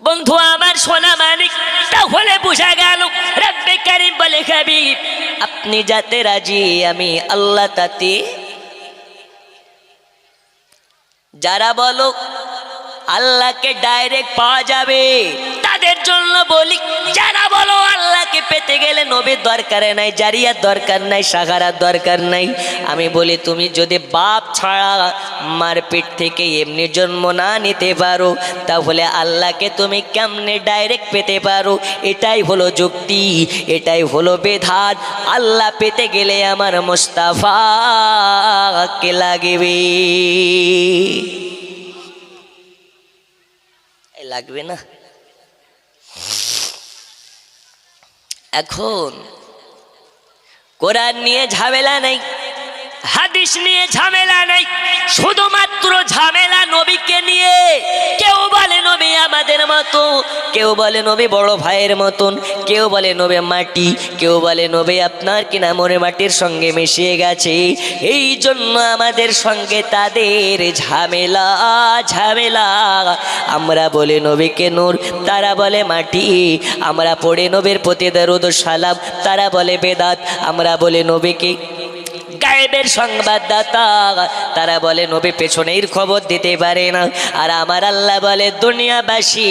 বন্ধু আমার সোনা মানিক, তাহলে বুঝা গেল রব্বে কারীম বলে হাবিব আপনি যাতে রাজি আমি আল্লাহ তাতে। যারা বলো আল্লাহকে ডাইরেক্ট পাওয়া যাবে তাদের জন্য বলি, যারা বলো আল্লাহকে পেতে গেলে নবীর দরকার নাই, জারিয়ার দরকার নাই, সাহারার দরকার নাই, আমি বলি তুমি যদি বাপ ছাড়া মার পেট থেকে এমনি জন্ম না নিতে পারো তাহলে আল্লাহকে তুমি কেমনে ডাইরেক্ট পেতে পারো? এটাই হলো যুক্তি, এটাই হলো বিধান। আল্লাহ পেতে গেলে আমার মুস্তাফাকে লাগবে, লাগবে না? এখন কোরআন নিয়ে ঝামেলা নেই, হাদিস নিয়ে ঝামেলা নেই, শুধুমাত্র ঝামেলা নবীকে নিয়ে। কেউ বলে নবী আমাদের মতো, কেউ বলে নবী বড় ভাইয়ের মতন, কেউ বলে নবী মাটি, কেউ বলে নবী আপনার কিনা মরে মাটির সঙ্গে মিশিয়ে গেছে। এই জন্য আমাদের সঙ্গে তাদের ঝামেলা ঝামেলা। আমরা বলে নবীকে নূর, তারা বলে মাটি। আমরা পড়ে নবীর প্রতি দরুদ ও সালাম, তারা বলে বেদাত। আমরা বলে নবীকে গায়েবের সংবাদদাতা, তারা বলে নবী পেছনের খবর দিতে পারে না। আর আমার আল্লাহ বলে দুনিয়াবাসী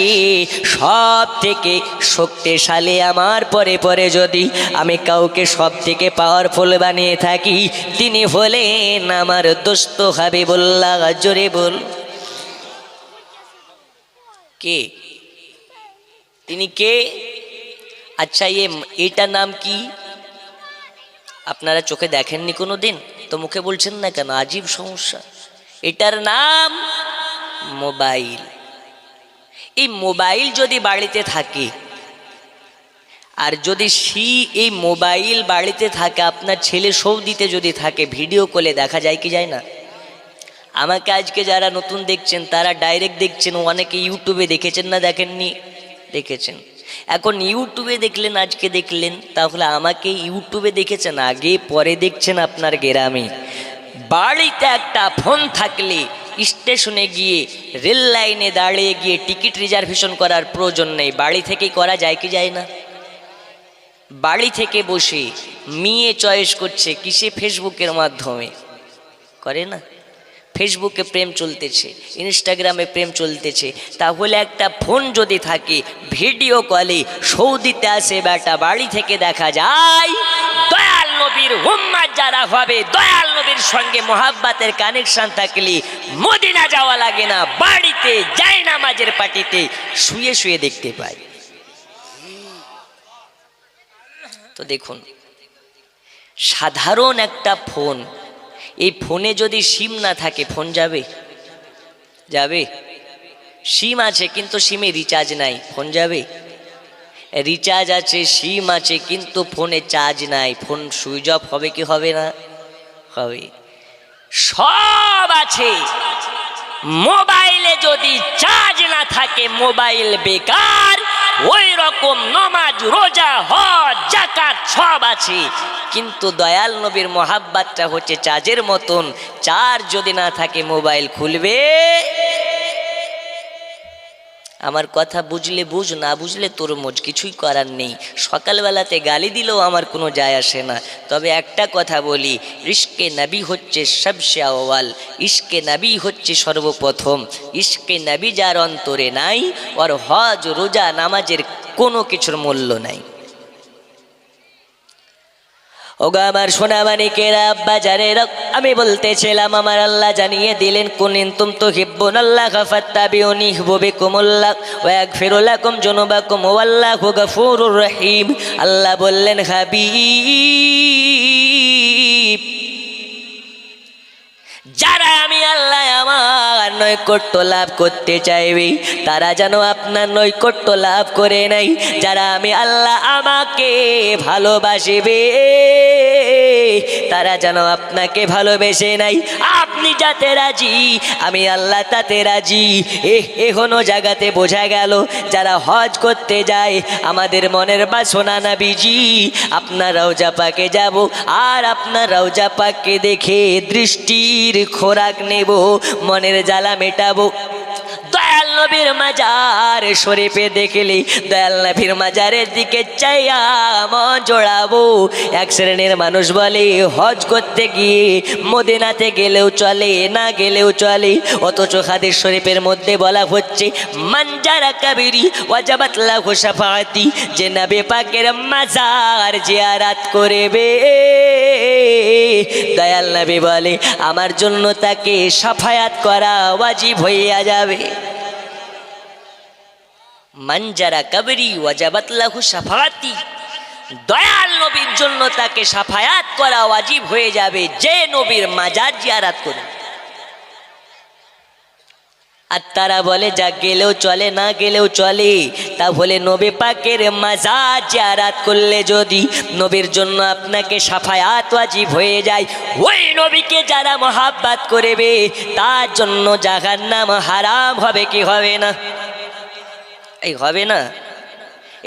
সব থেকে শক্তিশালী আমার পরে পরে যদি আমি কাউকে সব থেকে পাওয়ারফুল বানিয়ে থাকি তিনি হলেন আমার দোস্ত হাবিবুল্লাহ। জোরে বল কে তিনি? কে? আচ্ছা এটার নাম কি? আপনারা চোখে দেখেননি কোনো দিন তো মুখে বলছেন না কেন? আজীব সমস্যা। এটার নাম মোবাইল। এই মোবাইল যদি বাড়িতে থাকে আর যদি এই মোবাইল বাড়িতে থাকে, আপনার ছেলে সৌদিতে যদি থাকে, ভিডিও কলে দেখা যায় কি যায় না? আমাকে আজকে যারা নতুন দেখছেন তারা ডাইরেক্ট দেখছেন, অনেকে ইউটিউবে দেখেছেন না দেখেননি? দেখেছেন। এখন ইউটিউবে দেখলেন, আজকে দেখলেন, তাহলে আমাকে ইউটিউবে দেখেছেন আগে, পরে দেখছেন আপনার গ্রামে। বাড়িতে একটা ফোন থাকলে স্টেশনে গিয়ে রেল লাইনে দাঁড়িয়ে গিয়ে টিকিট রিজার্ভেশন করার প্রয়োজন নেই, বাড়ি থেকেই করা যায় কি যায় না? বাড়ি থেকে বসে মেয়ে চয়েস করছে কিসে? ফেসবুকের মাধ্যমে করে না? ফেসবুকে প্রেম চলতেছে, ইনস্টাগ্রামে প্রেম চলতেছে, তাহলে একটা ফোন যদি থাকে ভিডিও কলে সৌদিতে আসে বেটা, বাড়ি থেকে দেখা যায়। দয়াল নবীর উম্মত যারা হবে, দয়াল নবীর সঙ্গে মোহাব্বতের কানেকশন থাকলে মদিনা যাওয়া লাগে না, বাড়িতে যায় নামাজের পাটিতে শুয়ে শুয়ে দেখতে পায়। তো দেখুন, সাধারণ একটা ফোন, এই ফোনে যদি সিম না থাকে ফোন যাবে? যাবে? সিম আছে কিন্তু সিমে রিচার্জ নাই, ফোন যাবে? রিচার্জ আছে, সিম আছে, কিন্তু ফোনে চার্জ নাই, ফোন সুইচ অফ হবে কি হবে না? হবে। সব আছে, মোবাইলে যদি চার্জ না থাকে মোবাইল বেকার। ওই রকম নামাজ, রোজা, হজ, যাকাত সব আছে, কিন্তু দয়াল নবীর মোহাব্বতটা হচ্ছে চার্জের মতন। চার্জ যদি না থাকে মোবাইল খুলবে? আমার কথা বুঝলে বুঝ, না বুঝলে তোর মোজ, কিছুই করার নেই। সকালবেলাতে গালি দিলেও আমার কোনো যায় আসে না। তবে একটা কথা বলি, ইশকে নবী হচ্ছে সবসে আউয়াল, ইশকে নবী হচ্ছে সর্বপ্রথম। ইশকে নবী যার অন্তরে নাই, ওর হজ, রোজা, নামাজের কোনো কিছুর মূল্য নাই। ওগো আমার সোনা মানিকেরা, আব্বা জানেরা, আমি বলতেছিলাম আমার আল্লাহ জানিয়ে দিলেন কুনতুম তুহিব্বুনাল্লাহ ফাত্তাবিউনি ইউহিব্বুকুমুল্লাহ ওয়া ইয়াগফিরু লাকুম যুনুবাকুম ওয়াল্লাহু গফুরুর রহিম। আল্লাহ বললেন হাবিব, যারা আমি আল্লাহ আমার নৈকট্য লাভ করতে চাইবে তারা যেন আপনার নৈকট্য লাভ করে নাই। যারা আমি আল্লাহ আমাকে ভালোবাসিবে তারা যেন আপনাকে ভালোবেসে নাই। আপনি যাতে রাজি আমি আল্লাহ তাতে রাজি। এখনো জায়গাতে বোঝা গেল যারা হজ করতে যায় আমাদের মনের বাসনা নবীজি আপনার রওজা পাকে যাব, আর আপনার রওজা পাককে দেখে দৃষ্টির খোরাক নেব, মনের জ্বালা মেটাবো। দয়াল নবীর মাজার শরীফে দেখলে দয়াল নবীর মাজারের দিকে চাইয়া মন জোড়াবো। এক শ্রেণীর মানুষ বলে হজ করতে গিয়ে মদিনাতে গেলেও চলে, না গেলেও চলে, অথচ হাদিস শরীফের মধ্যে বলা হচ্ছে মান যারা কাবিরি ওয়াজাবাত লাহু শাফাআতি, যে নবী পাকের মাজার জিয়ারত করবে দয়াল নবী বলে আমার জন্য তাকে শাফায়াত করা ওয়াজিব হইয়া যাবে। মান যারা কাবরি ওয়াজাবাত লাহু শাফাআতি, দয়াল নবীর জন্য তাকে শাফায়াত করা ওয়াজিব হয়ে যাবে যে নবীর মাজার জিয়ারত করে। আর তারা বলে যা গেলেও চলে, না গেলেও চলে, তাহলে নবী পাকের মাজার জিয়ারত করলে যদি নবীর জন্য আপনাকে শাফায়াত ওয়াজিব হয়ে যায়, ওই নবীকে যারা মহাব্বত করবে তার জন্য জাহান্নাম হারাম হবে কি হবে না? এই হবে না?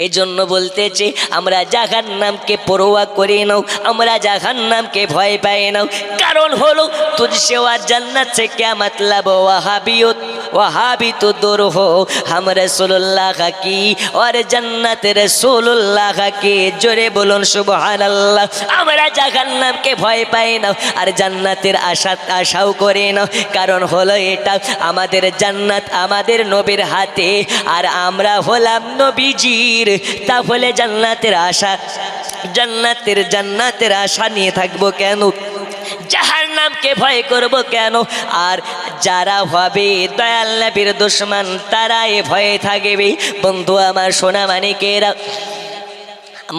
এই জন্য বলতেছে আমরা জাহান্নামকে পরোয়া করে নাও, আমরা জাহান্নামকে ভয় পাই নাও। কারণ হলো তুঝসে ওয়ার জান্নাত সে क्या मतलब, वहाबी तो दूर हो, हम रसूलुल्लाह की और जन्नत रसूलुल्लाह की। জোরে বলুন সুবহানাল্লাহ। আমরা জাহান্নামকে ভয় পাই না আর জান্নাতের আশাও করে না। কারণ হলো এটা আমাদের জান্নাত আমাদের নবীর হাতে, আর আমরা হলাম নবীজির। তাহলে জান্নাতের আশা নিয়ে থাকবো কেন? জাহান্নামকে ভয় করব কেন? আর যারা হবে দয়াল নবীর দুশমন তারা এ ভয়ে থাকবে। বন্ধু আমার সোনা মানিকেরা,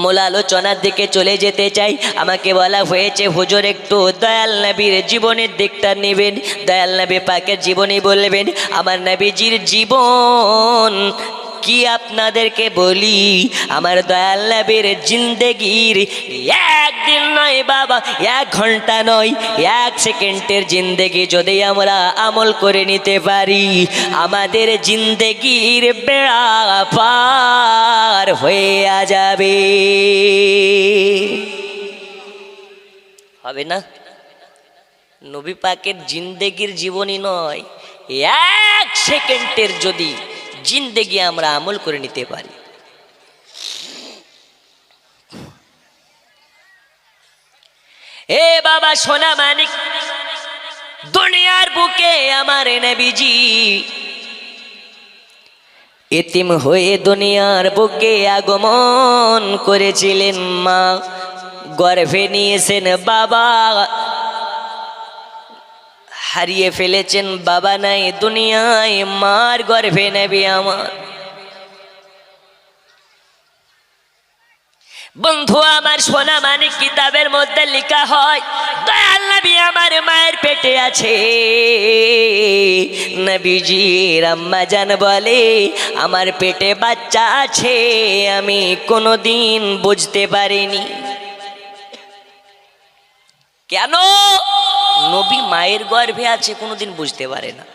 মূল আলোচনার দিকে চলে যেতে চাই। আমাকে বলা হয়েছে হুজুর একটু দয়াল নবীর জীবনের দিকটা নেবেন, দয়াল নবী পাকের জীবনী বলবেন। আমার নবীজির জীবন কি আপনাদেরকে বলি, আমার দয়াল নবীর জিন্দেগির একদিন নয় বাবা, 1 ঘন্টা নয়, 1 সেকেন্ডের জিন্দেগি যদি আমরা আমল করে নিতে পারি, আমাদের জিন্দেগির বেড়া পার হয়ে যাবে। হবে না? নবী পাকের জিন্দেগির জীবনী নয়, 1 সেকেন্ডের যদি জিন্দেগি আমরা আমল করে নিতে পারি। এ বাবা সোনা মানিক, দুনিয়ার বুকে আমার নবীজি এতিম হয়ে দুনিয়ার বুকে আগমন করেছিলেন। মা গর্ভে নিয়েছেন, বাবা হারিয়ে ফেলেছেন, বাবা নাই দুনিয়ায়, মার গর্ভে নবী আমার। বন্ধু আমার সোনা মানিক, কিতাবের মধ্যে লেখা হয় দয়াল নবী আমার মায়ের পেটে আছে। নবীজির আম্মা জান বলে আমার পেটে বাচ্চা আছে, আমি কোনোদিন বুঝতে পারিনি। কেন? নবী মায়ের গর্ভে আছে কোনোদিন বুঝতে পারে না।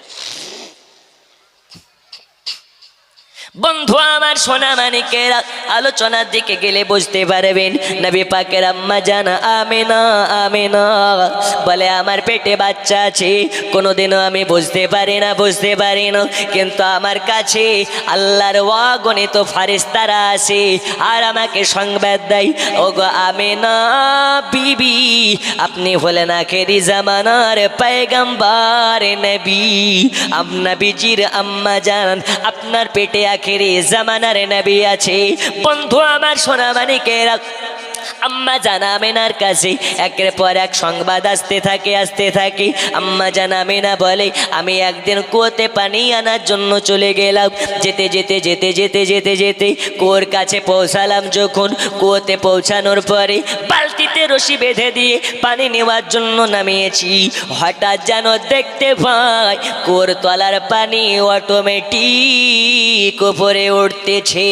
বন্ধু আমার সোনা মানিকের আলোচনার দিকে গেলে বুঝতে পারবেন। নবী পাকের আম্মা জান আমেনা বলে আমার পেটে বাচ্চা আছে, কোনোদিনও আমি বুঝতে পারি না, কিন্তু আমার কাছে আল্লাহর অগণিত ফারিস্তারা আছে আর আমাকে সংবাদ দেয়, ওগো আমেনা বিবি, আপনি হলেন আখেরি জামানার পয়গম্বর নবী। নবীজির আম্মা জান আপনার পেটে আখেরি জামানার নবী আছে। বন্ধু আমার সোনা মানিকেরা, আম্মা জান আমেনার কাছে একের পর এক সংবাদ আসতে থাকে। আম্মা জান আমেনা বলে আমি একদিন কুয়োতে পানি আনার জন্য চলে গেলাম। যেতে কুয়োর কাছে পৌঁছালাম। যখন কুয়োতে পৌঁছানোর পরে বালতিতে রশি বেঁধে দিয়ে পানি নেওয়ার জন্য নামিয়েছি, হঠাৎ যেন দেখতে পাই কুয়োর তলার পানি অটোমেটিক উপরে উঠতেছে।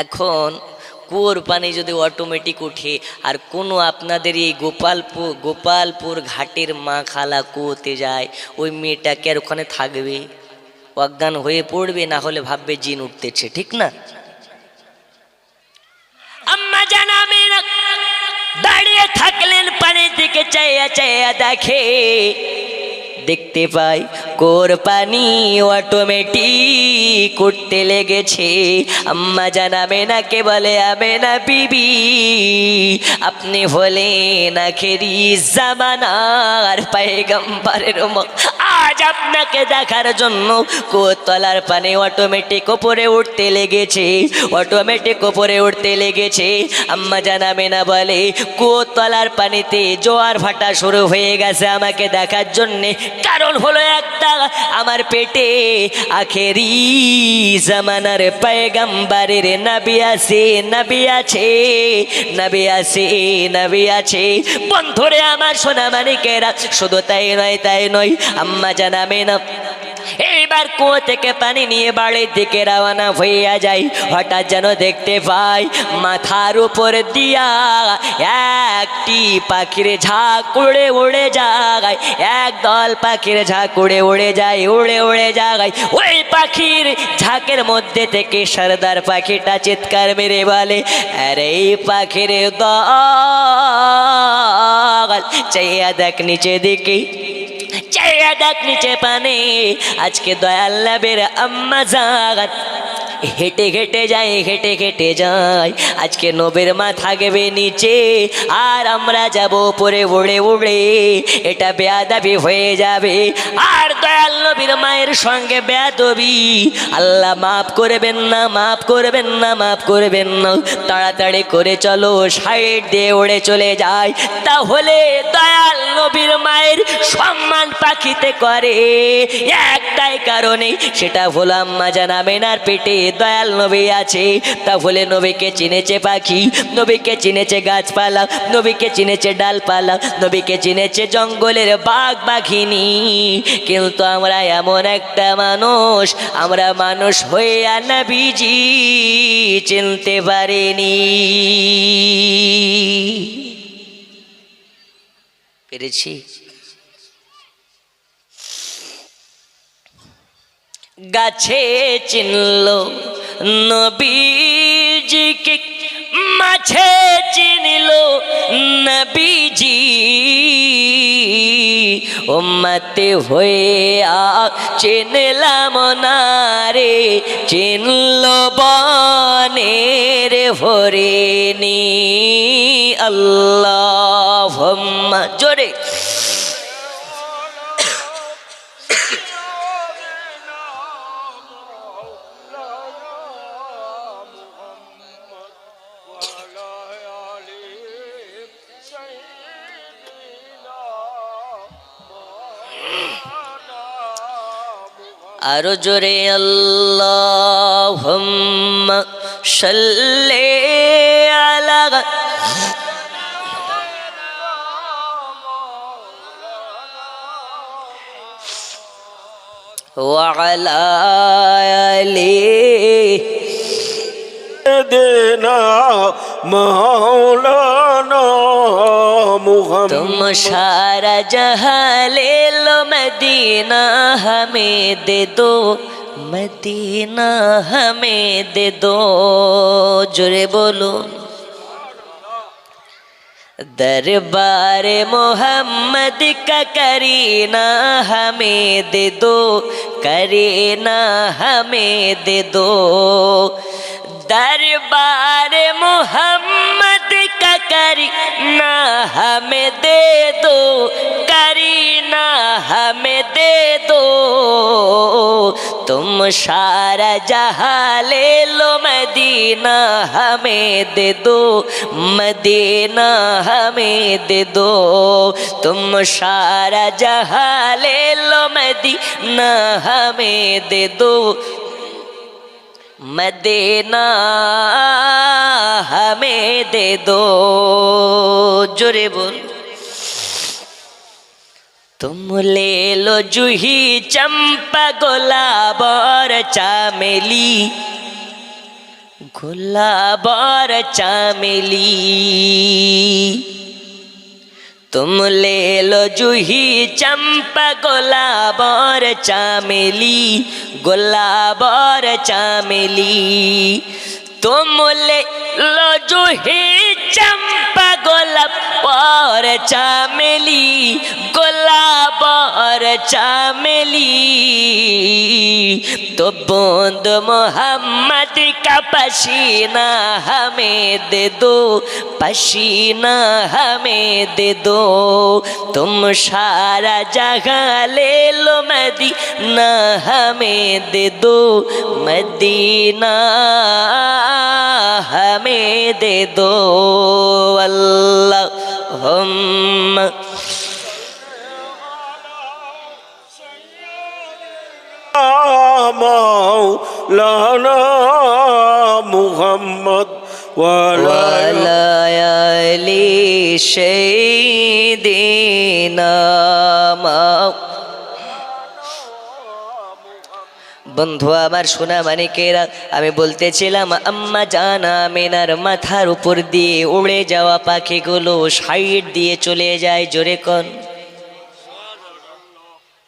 এখন কুয়োর পানি যদি অটোমেটিক উঠে আর কোনো আপনাদের এই গোপালপুর ঘাটের মা খালা কুয়োতে যায়, ওই মেয়েটাকে আর ওখানে থাকবে? অজ্ঞান হয়ে পড়বে, না হলে ভাববে জিন উঠতেছে, ঠিক না? আম্মা জানাবে না, দাঁড়িয়ে থাকলেন, পানির দিকে চাইয়া দেখে দেখতে পাই কোরবানি অটোমেটিক উঠতে লেগেছে। আম্মা জান আমেনাকে বলে, আমেনা বিবি আপনি হলেন আখেরি জামানার পয়গম্বরের উম্মত, আজ আপনাকে দেখার জন্য কোতলার পানি অটোমেটিক উপরে উঠতে লেগেছে, অটোমেটিক উপরে উঠতে লেগেছে। আম্মা জান আমেনা বলে, কোতলার পানিতে জোয়ার ভাটা শুরু হয়ে গেছে আমাকে দেখার জন্যে। কারণ হলো একটা, আমার পেটে আখেরি জামানার পয়গম্বরের নবী আছে, নবী আছে, নবী আছে, নবী আছে। বন্ধুরে আমার সোনা মানিকেরা, শুধু তাই নয়, তাই নয়, আম্মা জান আমেনা এইবার কুয়ো থেকে পানি নিয়ে বাড়ির দিকে রওনা হইয়া যায়। হঠাৎ যেন দেখতে পাই মাথার উপর দিয়া একটি পাখির ঝাঁক উড়ে উড়ে যায়, একদল পাখির ঝাঁক উড়ে উড়ে যায়, উড়ে উড়ে যায়। ওই পাখির ঝাঁকের মধ্যে থেকে সর্দার পাখিটা চিৎকার মেরে বলে, আরে এই পাখির দল, চাইয়া দেখ নিচে দিকে, চাইয়া দেখ নিচে পানে। আজকে দয়াল নবীর আম্মা জান হেঁটে হেঁটে যায়, হেঁটে হেঁটে যায়। আজকে নবীর মা থাকবে নিচে আর আমরা যাব উপরে উড়ে উড়ে, এটা বেয়াদবি হয়ে যাবে। আর দয়াল নবীর মায়ের সঙ্গে বেয়াদবি, আল্লাহ মাফ করবেন না, মাফ করবেন না, মাফ করবেন না। তাড়াতাড়ি করে চলো, সাইড দিয়ে উড়ে চলে যায়। তাহলে দয়াল নবীর মায়ের সম্মান পাখিতে করে একটাই কারণে, সেটা হলো আম্মা জান আমেনার পেটে দয়াল নবী আছে। তাহলে নবীকে চিনেছে পাখি, নবীকে চিনেছে গাছপালা, নবীকে চিনেছে ডালপালা, নবীকে চিনেছে জঙ্গলের বাঘ বাঘিনী। কিন্তু আমরা এমন একটা মানুষ, আমরা মানুষ হইয়া নবীজি চিনতে পারিনি। পেরেছি? গাছে চিনল নবীজিকে, মাছে চিনল নবীজি, উম্মতে হয়ে চিনলাম না রে, চিনল বনের হরিণী। আল্লাহুম্মা জোরে আরো জোরে আল্লাহুম্মা সাল্লি আলা ওয়া আলা আলিহি देना मौलाना मुहम्मद। तुम सारा जहां ले लो, मदीना हमें दे दो, मदीना हमें दे दो। जोरे बोलो, दरबार मोहम्मद का करीना हमें दे दो, करीना हमें दे दो। दरबार मोहम्मद का करीना हमें दे दो, करीना हमें दे दो। तुम सारा जहां ले लो, मदीना हमें दे दो, मदीना हमें दे दो। तुम सारा जहां ले लो, मदीना हमें दे दो, मदीना हमें दे दो। जोरे बोल, तुम ले लो जूही चंपा गुलाब और चामेली, गुलाब और चामेली। तुम ले लो जूही चंपा गुलाब और चामेली, गुलाब और चामेली। तुम ले लो जूही चंपा गोलाप और चामेली, गोलाप और चामेली, तो बूंद मोहम्मद का पसीना हमें दे दो, पसीना हमें दे दो, तुम सारा जगह ले लो मदीना हमें दे दो, मदीना हमें दे दो। अल्लाहुम्मा मौलाना मुहम्मद वाला আলি সৈয়দিনা। বন্ধু আমার সোনা মানিকেরা, আমি বলতেছিলাম আম্মা জানা আমিনার মাথার উপর দিয়ে উড়ে যাওয়া পাখিগুলো সাইড দিয়ে চলে যায়। জোরে কোন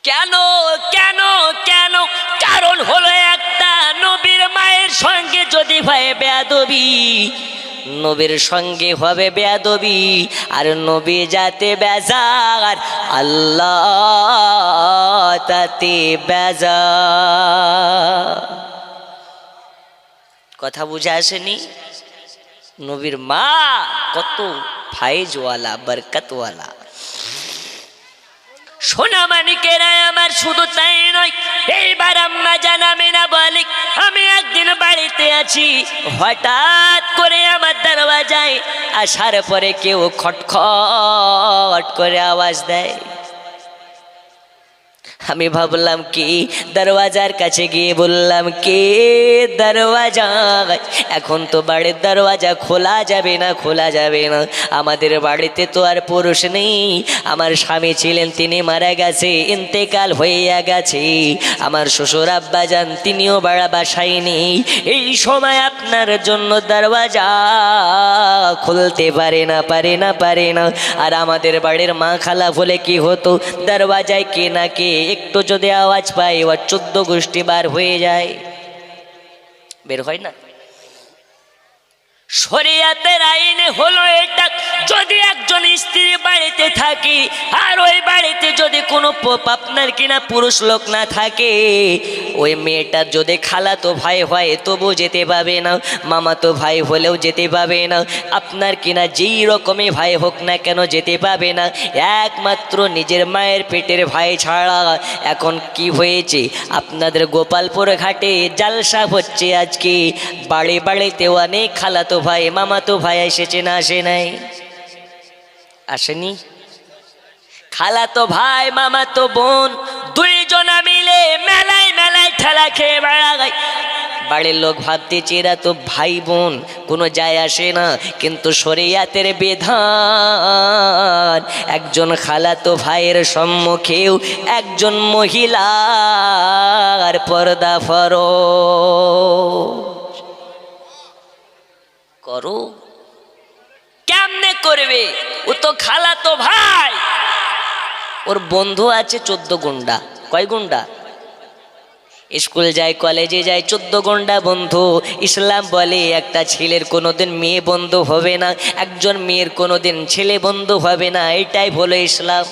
কেন কেন কেন? কারণ হলো একটা, নবীর মায়ের সঙ্গে যদি হয় বেয়াদবি, নবীর সঙ্গে হবে বেয়াদবি, আর নবী যাতে বেজার আল্লাহ তাতে বেজার। কথা বুঝে আসেনি? নবীর মা কত ফাইজওয়ালা, বরকতওয়ালা। সোনা মানিকেরা আমার, শুধু তাই নয়, এইবার আম্মা জানাবে না বলে আমি একদিন বাড়িতে আছি, হঠাৎ করে আমার দরওয়াজায় আসার পরে কেউ খটখট করে আওয়াজ দেয়। আমি ভাবলাম কি, দরওয়াজার কাছে গিয়ে বললাম কে দরওয়াজা? এখন তো বাড়ির দরওয়াজা খোলা যাবে না, খোলা যাবে না। আমাদের বাড়িতে তো আর পুরুষ নেই, আমার স্বামী ছিলেন তিনি মারা গেছে, ইন্তেকাল হয়ে গেছে। আমার শ্বশুর আব্বাজান তিনিও বাসায় নেই। এই সময় আপনার জন্য দরওয়াজা খুলতে পারে না, পারে না, পারে না। আর আমাদের বাড়ির মা খালা বলে কি হতো, দরওয়াজায় কে না কে একটু যদি আওয়াজ পায় ওর 14 গোষ্ঠী বার হয়ে যায়, বের হয় না। শরিয়াতের আইনে হলো এটা, যদি একজন স্ত্রী বাড়িতে থাকে আর ওই বাড়িতে যদি কোনো আপনার কিনা পুরুষ লোক না থাকে, ওই মেয়েটার যদি খালাতো ভাই হয় তবু যেতে পাবে না, মামাতো ভাই হলেও যেতে পাবে না, আপনার কিনা যেই রকমই ভাই হোক না কেন যেতে পাবে না, একমাত্র নিজের মায়ের পেটের ভাই ছাড়া। এখন কি হয়েছে, আপনাদের গোপালপুর ঘাটে জালসা হচ্ছে আজকে, বাড়ি বাড়িতে অনেক খালাতো ভাই মামাতো ভাই এসেছে না আসে নাই? আসেনি? খালাতো ভাই মামাতো বোন দুইজনা মিলে মেলায় মেলায় ঠেলা খেয়ে বেড়ায়। বাড়ির লোক ভাবতেছে এরা তো ভাই বোন, কোনো যায় আসে না, কিন্তু শরিয়াতের বিধান একজন খালাতো ভাইয়ের সম্মুখেও একজন মহিলার পর্দা ফরজ করো। কেমনে করবে? ও তো খালাতো ভাই, ওর বন্ধু আছে 14 গুন্ডা। কয় গুন্ডা? স্কুল যায়, কলেজে যায়, 14 গুন্ডা বন্ধু। ইসলাম বলে একটা ছেলের কোনোদিন মেয়ে বন্ধু হবে না, একজন মেয়ের কোনোদিন ছেলে বন্ধু হবে না, এটাই হলো ইসলাম।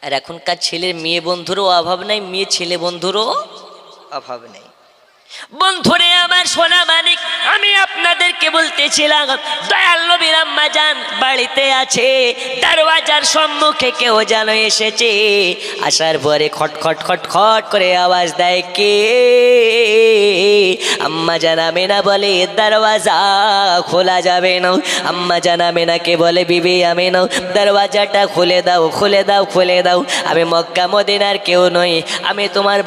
আর এখনকার ছেলের মেয়ে বন্ধুরও অভাব নাই, মেয়ে ছেলে বন্ধুরও অভাব নেই। বন্ধুরে আমার সোনা মানিক, আমি আপনাদেরকে বলতেছিলাম দয়াল নবীর আম্মা জান বাড়িতে আছে, দরওয়াজার সম্মুখে কেউ যেন এসেছে। আসার পরে খটখট খটখট করে আওয়াজ দেয় কে? আম্মা জান আমেনা বলে দরওয়াজা খোলা যাবে না। আম্মা জান আমেনাকে বলে বিবি আমেনা দরওয়াজাটা খুলে দাও, খুলে দাও, খুলে দাও। আমি মক্কা মদিনার কেউ নই, আমি তোমার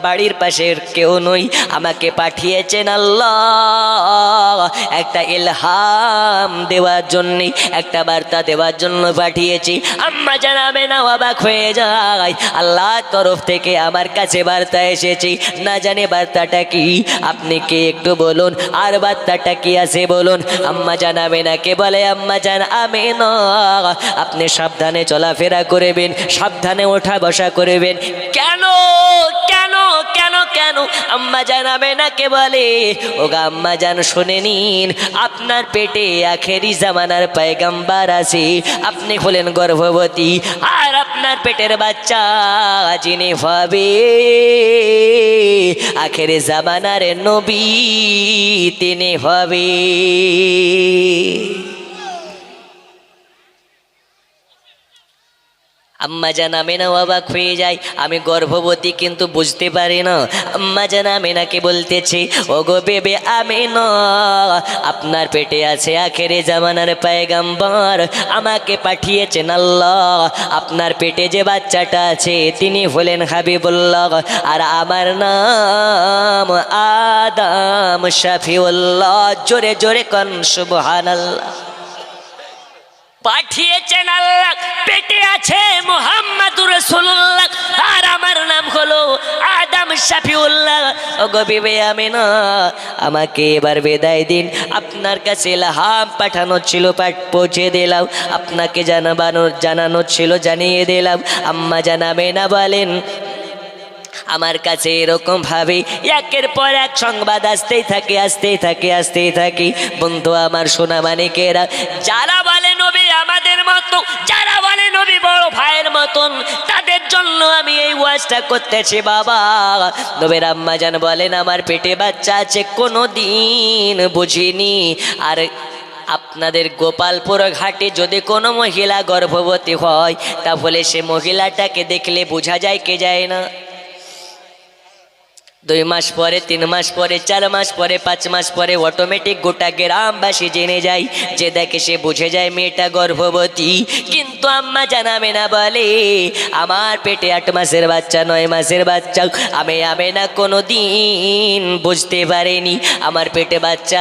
বাড়ির পাশের কেউ নই, আমাকে পাঠিয়েছেন আল্লাহ একটা ইলহাম দেওয়ার জন্য, একটা বার্তা দেওয়ার জন্য পাঠিয়েছি। আম্মা জানাবে না অবাক হয়ে যায়, আল্লাহর তরফ থেকে আমার কাছে বার্তা এসেছে, না জানে বার্তাটা কি, আপনি কি একটু বলুন, আর বার্তাটা কি আছে বলুন। আম্মা জানাবে না কে বলে আম্মা জান আমেনা আপনি সাবধানে চলাফেরা করবেন, সাবধানে ওঠা বসা করবেন। কেন কেন কেন কেন? আম্মা জান আমেনাকে বলে, ও গো আম্মা জান শুনে নিন, আপনার পেটে আখেরি জামানার পয়গম্বর আছে, আপনি হলেন গর্ভবতী, আর আপনার পেটের বাচ্চা যিনি হবে আখেরি জামানার নবী তিনি হবে। আম্মা জান আমেনা অবাক হয়ে যায়, আমি গর্ভবতী কিন্তু বুঝতে পারি না। আম্মা জান আমেনাকে বলতেছে, ও গো বেবে আমেনা, আপনার পেটে আছে আখেরে জামানার পয়গম্বর, আমাকে পাঠিয়েছেন আল্লাহ। আপনার পেটে যে বাচ্চাটা আছে তিনি হলেন হাবিবুল্লাহ, আর আমার নাম আদম শফিউল্লাহ। জোরে জোরে কোন সুবহানাল্লাহ। পাঠিয়েছেন আল্লাহ, পেটে আছে মুহাম্মাদুর রাসূলুল্লাহ, আর আমার নাম হলো আদম শফিউল্লাহ। ওগো বিবি আমিনা, আমাকে এবার বিদায় দিন, আপনার কাছে ইলহাম পাঠানো ছিল, পৌঁছে দিলাম, আপনাকে জানানো ছিল, জানিয়ে দিলাম। আম্মা জান আমিনা বলেন, আমার কাছে এরকম ভাবে একের পর এক সংবাদ আসতেই থাকে। বন্ধু আমার সোনা মানিকেরা, যারা বলে নবী আমাদের মতো, যারা বলে নবী বড় ভাইয়ের মতন, তাদের জন্য আমি এই ওয়াজটা করতেছি। বাবা নবীর আম্মা জান বলেন, আমার পেটে বাচ্চা আছে কোনোদিন বুঝিনি। আর আপনাদের গোপালপুর ঘাটে যদি কোনো মহিলা গর্ভবতী হয়, তাহলে সে মহিলাটাকে দেখলে বোঝা যায় কে যায় না? 2 মাস পরে, 3 মাস পরে, 4 মাস পরে, 5 মাস পরে অটোমেটিক গোটা গ্রামবাসী জেনে যায়, যে দেখে সে বুঝে যায় মেয়েটা গর্ভবতী। কিন্তু আম্মা জান আমেনা বলে, আমার পেটে 8 মাসের বাচ্চা, 9 মাসের বাচ্চা, আমি আমেনা কোনো দিন বুঝতে পারিনি আমার পেটে বাচ্চা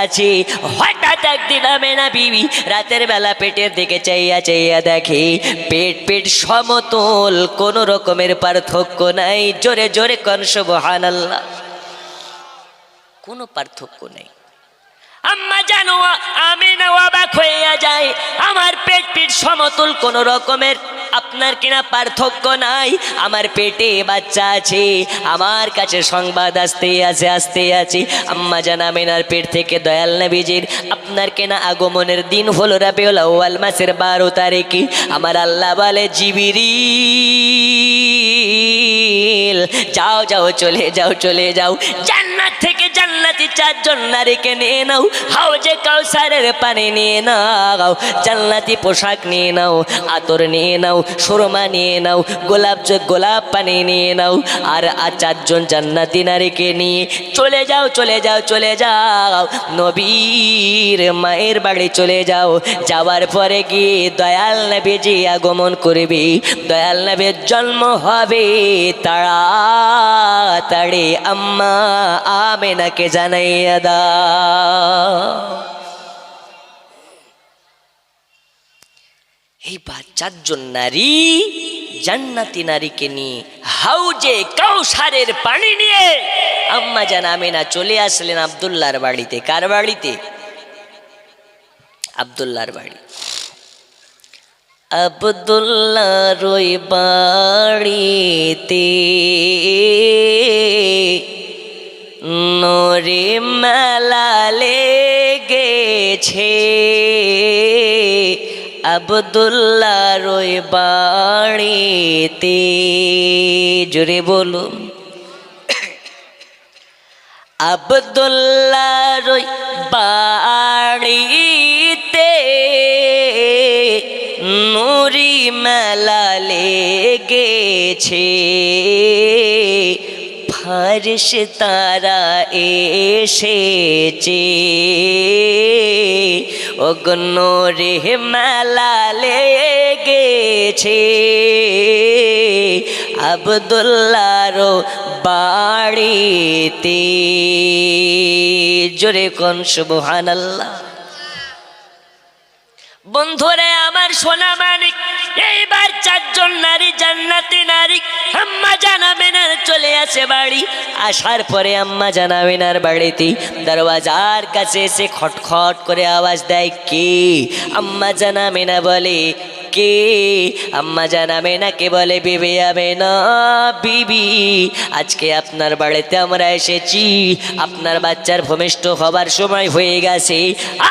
আছে। হঠাৎ একদিন আমেনা বিবি রাতের বেলা পেটের দিকে চাইয়া দেখে পেট সমতল, কোনো রকমের পার্থক্য নাই। জোরে জোরে কোন সুবহানাল্লাহ। কোনো পার্থক্য নেই। আম্মা জানো আমিনা অবাক হয়ে যায়, আমার পেট সমতল, কোনো রকমের আপনার কিনা পার্থক্য নাই, আমার পেটে বাচ্চা আছে। আমার কাছে সংবাদ আসতে আছে। আম্মা জান আমিনার পেট থেকে দয়াল নবীজির আপনার কিনা আগমনের দিন হলো রাবিউল আউয়াল মাসের 12 তারিখে। আমার আল্লাহ বলে, জিবরিল যাও চলে যাও, জান্নাত থেকে জান্নাতি 4 জন নারীকে নিয়ে নাও, হাউজে কাউসারের পানি নিয়ে নাও, জান্নাতি পোশাক নিয়ে নাও, আতর নিয়ে নাও, সুরমা নিয়ে নাও, গোলাপ পানি নিয়ে নাও, আর 4 জন জান্নাতি নারীকে নিয়ে চলে যাও নবীর মায়ের বাড়ি চলে যাও। যাওয়ার পরে গিয়ে দয়াল নবীজি আগমন করবে, দয়াল নবীর জন্ম হবে তাড়াতাড়ি আম্মা আমেনাকে জানাইয়া দাও। এই 4 জন নারী জান্নাতি নারীকে নিয়ে হাউজে কাউসারের পানি নিয়ে আম্মা জান আমেনা চলে আসলেন আব্দুল্লাহর বাড়িতে। কার বাড়িতে? আব্দুল্লাহর বাড়ি। আব্দুল্লাহর ওই বাড়িতে নূরে মেলা লেগেছে, আব্দুল্লাহর ওই বাড়িতে। জোরে বলুন, আব্দুল্লাহর ওই বাড়িতে নূরি মেলা লেগেছে, ফারিস্তারা এসেছে, ওগো নূরে মেলা লেগেছে আব্দুল্লাহর বাড়িতে। জোরে কোন সুবহানাল্লাহ। বন্ধুরে আমার সোনা মানিক, এইবার 4 জন নারী জান্নাতি নারী আম্মা জান আমেনার চলে আসে বাড়ি। আসার পরে আম্মা জান আমেনার বাড়িতে দরওয়াজার কাছে এসে খটখট করে আওয়াজ দেয়, কে? আম্মা জান আমেনা বলে, কে? আম্মা জান আমেনাকে বলে, বিবি আমেনা, বিবি আজকে আপনার বাড়িতে আমরা এসেছি, আপনার বাচ্চার ভূমিষ্ঠ হবার সময় হয়ে গেছে,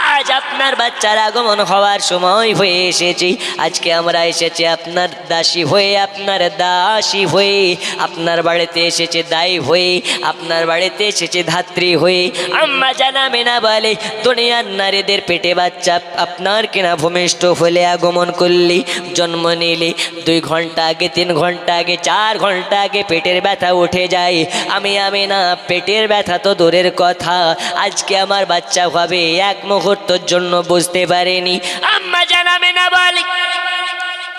আজ আপনার বাচ্চার আগমন হওয়ার সময় হয়ে এসেছি। আজকে আমরা এসেছি আপনার দাসী হয়ে, আপনার দাসী হয়ে, আপনার বাড়িতে এসেছে দায়ী হয়ে, আপনার বাড়িতে এসেছে ধাত্রী হয়ে। আম্মা জান আমেনা বলে, দুনিয়ার নারীদের পেটে বাচ্চা আপনার কিনা ভূমিষ্ঠ হলে, আগমন করলে, জন্ম নিলে 2 ঘন্টা আগে, 3 ঘন্টা আগে, 4 ঘন্টা আগে পেটের ব্যথা উঠে যায়। আমি আমেনা পেটের ব্যথা তো দূরের কথা, আজকে আমার বাচ্চা হবে 1 মুহূর্তের জন্য বুঝতে পারেনি। আম্মা জান আমেনা বলে,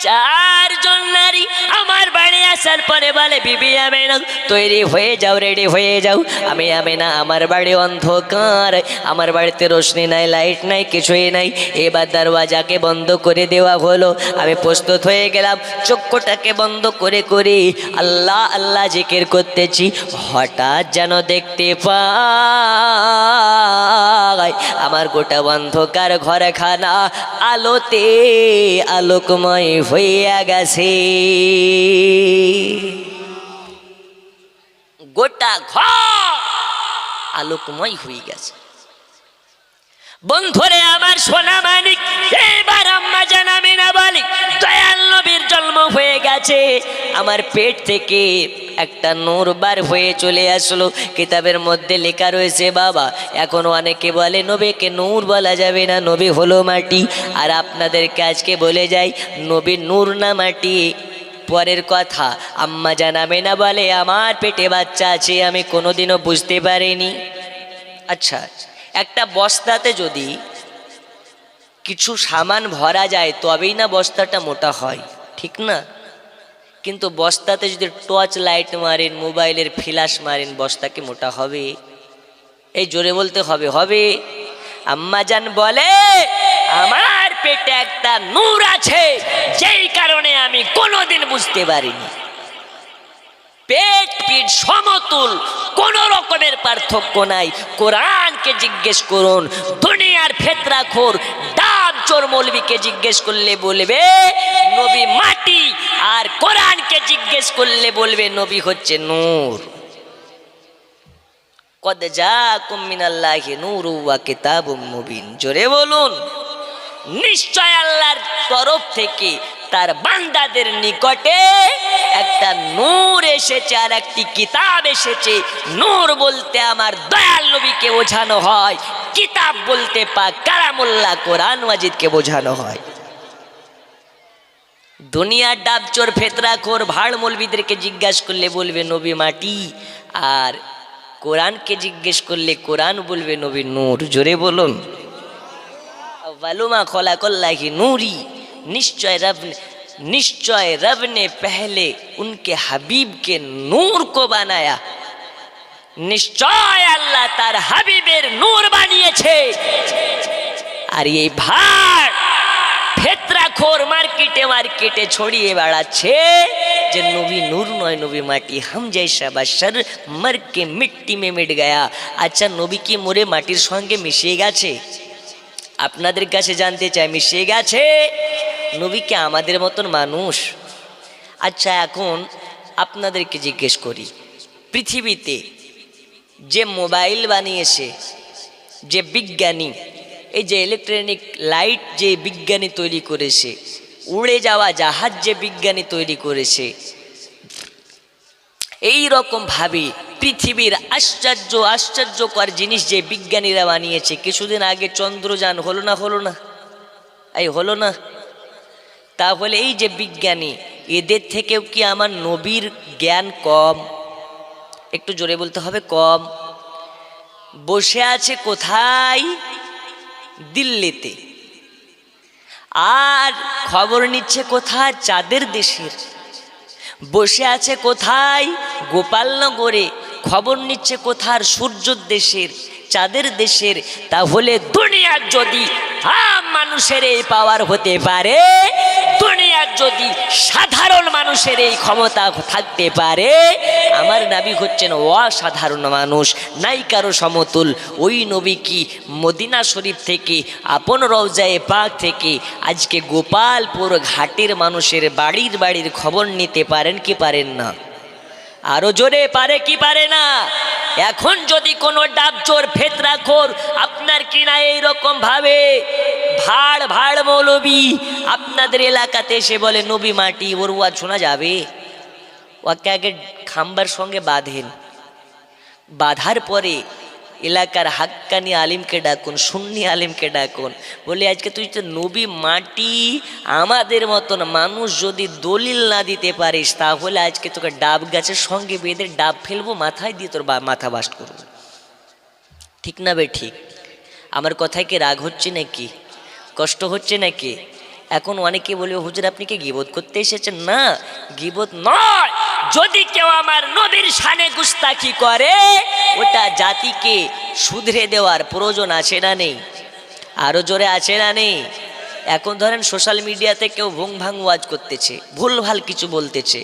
4 জন নারী আমার বাড়ি আসার পরে বলে, বিবি আমেনা তৈরি হয়ে যাও, রেডি হয়ে যাও। আমি আমেনা, আমার বাড়ি অন্ধকার, আমার বাড়িতে রোশনি নাই, লাইট নাই, কিছুই নাই। এবার দরওয়াজাকে বন্ধ করে দেওয়া হলো। আমি প্রস্তুত হয়ে গেলাম, চক্ষুটাকে বন্ধ করে করে আল্লাহ আল্লাহ জিকির করতেছি। হঠাৎ যেন দেখতে পাই আমার গোটা অন্ধকার ঘরখানা আলোতে আলোকময় হইয়া গেছে। গোটা ঘর আলোকময় হয়ে গেছে। বন্ধুরে আমার সোনা মানিক, এবার আম্মা জান আমেনা বলে, দয়াল নবীর জন্ম হয়ে গেছে। আমার পেট থেকে একটা নূর বার হয়ে চলে আসলো। কিতাবের মধ্যে লেখা রয়েছে বাবা, এখন অনেকে বলে নবীকে নূর বলা যাবে না, নবী হলো মাটি। আর আপনাদেরকে আজকে বলে যাই, নবী নূর না মাটি পরের কথা। আম্মা জান আমেনা বলে, আমার পেটে বাচ্চা আছে, আমি কোনোদিনও বুঝতে পারিনি। আচ্ছা, একটা বস্তাতে যদি কিছু সামান ভরা যায় তবেই না বস্তাটা মোটা হয়, ঠিক না? কিন্তু বস্তাতে যদি টর্চ লাইট মারেন, মোবাইলের ফ্ল্যাশ মারেন, বস্তা কি মোটা হবে? এই জোরে বলতে হবে, হবে? আম্মা জান বলে, আমার পেটে একটা নূর আছে, যেই কারণে আমি কোনোদিন বুঝতে পারিনি। পেট পিঠ সমতুল, কোন রকমের পার্থক্য নাই। কোরআনকে জিজ্ঞেস করুন, দুনিয়ার ফেতরাখোর ডাব চোর মৌলবীকে জিজ্ঞেস করলে বলবে নবী মাটি, আর কোরআনকে জিজ্ঞেস করলে বলবে নবী হচ্ছে নূর। কদ জাকুম মিনাল্লাহি নূরুন ওয়া কিতাবুম মুবিন। জোরে বলুন, নিশ্চয় আল্লাহর তরফ থেকে তার বান্দাদের নিকটে একটা নূর এসেছে আর একটি কিতাব এসেছে। নূর বলতে আমার দয়াল নবীকে বোঝানো হয়, কিতাব বলতে পাক কালামুল্লাহ কোরআন মাজিদকে বোঝানো হয়। দুনিয়ার ডাবচোর ফেতরাখোর ভাড় মৌলবীদেরকে জিজ্ঞাসা করলে বলবে নবী মাটি, আর কোরআনকে জিজ্ঞেস করলে কোরআন বলবে নবী নূর। জোরে বলুন, वालुमा खलाकुल्लाहि नूरी, निश्चय रब ने पहले उनके हबीब के नूर को बनाया। निश्चय अल्लाह तार हबीबेर नूर बानिয়েছে। আর এই ভাড় ফেতরাখোর মার্কেটে মার্কেটে ছড়িয়ে বেড়াচ্ছে যে নবী নূর নয়, নবী মাটি। हम जैसा बशर मर के मिट्टी में मिट गया। আচ্ছা, নবী কি মরে মাটির সঙ্গে মিশে গেছে? আপনাদের কাছে জানতে চাই, মিশে গেছে? নবী কি আমাদের মতন মানুষ? আচ্ছা, এখন আপনাদেরকে জিজ্ঞেস করি, পৃথিবীতে যে মোবাইল বানিয়েছে, যে বিজ্ঞানী, এই যে ইলেকট্রনিক লাইট যে বিজ্ঞানী তৈরি করেছে, উড়ে যাওয়া জাহাজ যে বিজ্ঞানী তৈরি করেছে, এই রকম ভাবে পৃথিবীর আশ্চর্যকর জিনিস যে বিজ্ঞানীরা বানিয়েছে। কিছুদিন আগে চন্দ্রযান হলো না? হলো না? এই হলো না? তাহলে এই যে বিজ্ঞানী, এদের থেকেও কি আমার নবীর জ্ঞান কম? একটু জোরে বলতে হবে, কম। বসে আছে কোথায়? দিল্লিতে। আর খবর নিচ্ছে কোথায়? চাঁদের দেশের। বসে আছে কোথায়? গোপালনগরে। খবর নিচ্ছে কোথার? সূর্যের দেশের, চাঁদের দেশের। তাহলে দুনিয়ার যদি মানুষের এই পাওয়ার হতে পারে, দুনিয়ার যদি সাধারণ সাধারণ মানুষের এই ক্ষমতা থাকতে পারে, আমার নবী হচ্ছেন অসাধারণ মানুষ, নাই কারো সমতুল। ওই নবী কি মদিনা শরীফ থেকে, আপন রওজায়ে পাক থেকে আজকে গোপালপুর ঘাটের মানুষের বাড়ির বাড়ির খবর নিতে পারেন কি পারেন না? আরো জোরে, পারে কি পারে না? এখন যদি কোনো ডাবচোর ফেতরাখোর আপনার কিনা এইরকম ভাবে ভাড় ভাড় মৌলবি আপনাদের এলাকাতে এসে বলে নবী মাটি, ওর ওয়াজ শোনা যাবে? ওকে আগে খাম্বার সঙ্গে বাঁধেন, বাঁধার পরে এলাকার হাক্কানি আলিমকে ডাকুন, সুন্নি আলিমকে ডাকুন, বলে আজকে তুই তো নবী মাটি, আমাদের মতন মানুষ যদি দলিল না দিতে পারিস তাহলে আজকে তোকে ডাব গাছের সঙ্গে বেঁধে ডাব ফেলবো, মাথায় দিয়ে তোর মাথা বাস্ট করবো। ঠিক না বে ঠিক? আমার কথায় কি রাগ হচ্ছে নাকি? কষ্ট হচ্ছে নাকি? এখন অনেকে বলবে হুজুর আপনি কি গীবত করতে এসেছেন? না, গীবত নয়। যদি কেউ আমার নবীর শানে গুস্তাখি করে ওটা জাতিকে শুধরে দেওয়ার প্রয়োজন আছে না নেই? আরো জোরে আছে না নেই? এখন ধরেন সোশ্যাল মিডিয়াতে কেউ ভুং ভাং ওয়াজ করতেছে, ভুলভাল কিছু বলতেছে,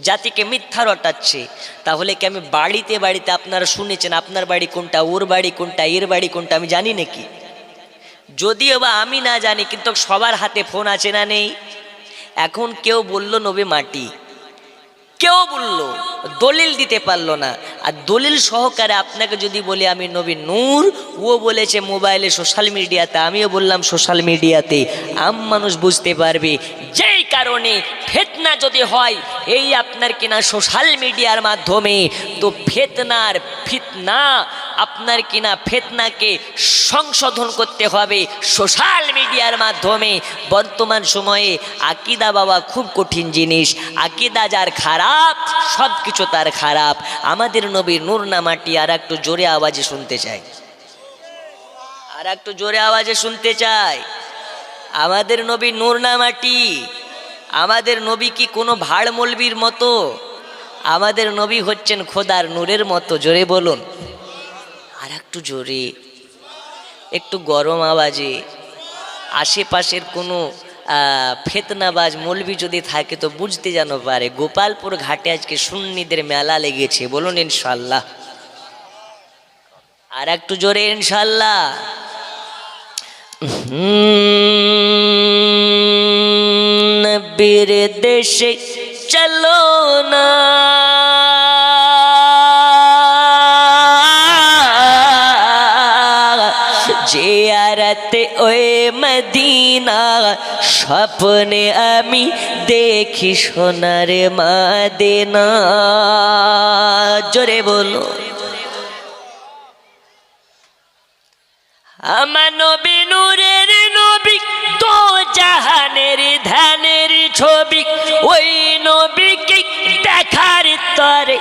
জাতিকে মিথ্যা রটাচ্ছে, তাহলে কি আমি বাড়িতে বাড়িতে, আপনারা শুনেছেন আপনার বাড়ি কোনটা, ওর বাড়ি কোনটা, এর বাড়ি কোনটা আমি জানি নাকি? যদিও বা আমি না জানি, কিন্তু সবার হাতে ফোন আছে না নেই? এখন কেউ বলল নবী মাটি, কেউ বলল, দলিল দিতে পারলো না, আর দলিল সহকারে আপনাকে যদি বলি আমি নবী নূর, ও বলেছে মোবাইলে সোশ্যাল মিডিয়াতে, আমিও বললাম সোশ্যাল মিডিয়াতে, আম মানুষ বুঝতে পারবে। যেই কারণে ফিতনা যদি হয় এই আপনার কিনা সোশ্যাল মিডিয়ার মাধ্যমে, তো ফিতনা আপনার কিনা ফিতনাকে সংশোধন করতে হবে সোশ্যাল মিডিয়ার মাধ্যমে। বর্তমান সময়ে আকীদা বাবা খুব কঠিন জিনিস, আকীদা যার খারাপ সব কিছু তার খারাপ। আমাদের নবী নূর না মাটি? আর একটু জোরে আওয়াজে শুনতে চাই, আর একটু জোরে আওয়াজে শুনতে চাই। আমাদের নবী নূর না মাটি? আমাদের নবী কি কোনো ভাড় মলবির মতো? আমাদের নবী হচ্ছেন খোদার নূরের মতো। জোরে বলুন, আর একটু জোরে, একটু গরম আওয়াজে। আশেপাশের কোনো ফেতনাবাজ মৌলবি যদি থাকে তো বুঝতে যেন পারে গোপালপুর ঘাটে আজকে সুন্নিদের মেলা লেগেছে। বলুন ইনশাল্লাহ, আর একটু জোরে ইনশাল্লাহ। নবীর দেশে চলো না, জিয়ারতে ওই মদিনা, স্বপ্নে আমি দেখি সোনার মদিনা। জোরে বলো, আমার নবী নূরের নবী, তো জাহানের ধ্যানের ছবি, ওই নবীকে দেখার তরে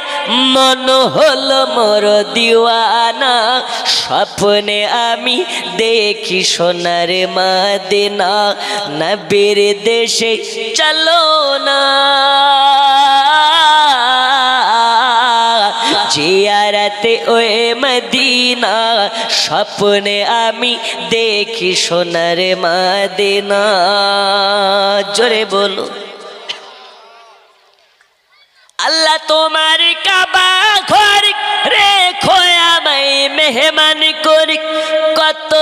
মন হলো মোর দিওয়ানা, স্বপ্নে আমি দেখি সোনার মদিনা। নবীর দেশে চলো না, জিয়ারতে ওই মদিনা, স্বপ্নে আমি দেখি সোনার মদিনা। জোরে বলো, আল্লাহ তোমার কাবা ঘর রেখো আমায় মেহমান করি, কত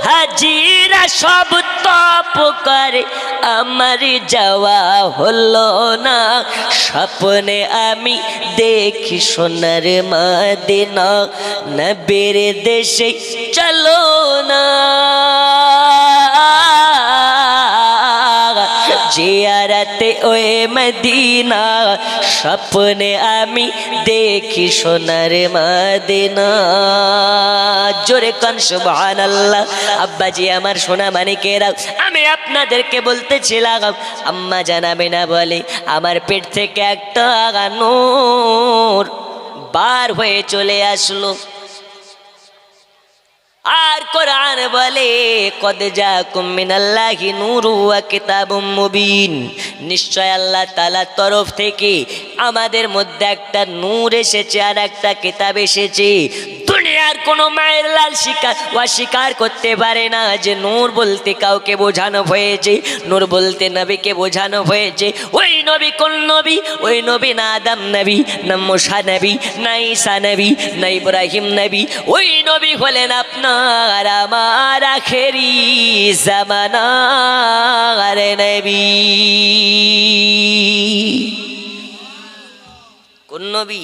হাজিরা সব তপ করে, আমার যাওয়া হলো না, স্বপ্নে আমি দেখি সোনার মদিনা। নবীর দেশে চলো না, জিয়ারতে ওই মদিনা, স্বপ্নে আমি দেখি সোনার মদিনা। জোরে কান সুবহানাল্লাহ। আব্বাজি আমার সোনা মানিকেরা, আমি আপনাদেরকে বলতেছিলাম, আম্মা জানাবে না বলে আমার পেট থেকে একটা নূর বার হয়ে চলে আসলো। আর কোরআন বলে কদ জাকুম মিনাল্লাহি নূরু ওয়া কিতাবুম মুবিন, নিশ্চয় আল্লাহ তাআলার তরফ থেকে আমাদের মধ্যে একটা নূর এসেছে আর একটা কিতাব এসেছে। দুনিয়ার কোনো মায়ের লাল অস্বীকার করতে পারে না যে নূর বলতে কাউকে বোঝানো হয়েছে, নূর বলতে নবীকে বোঝানো হয়েছে। ওই নবী কোন নবী? ওই নবী না আদম নবী, না মুসা নবী, না ঈসা নবী, না ইব্রাহিম নবী। ওই নবী হলেন আপনার আমার আখেরি জামানার নবী। কোন নবী?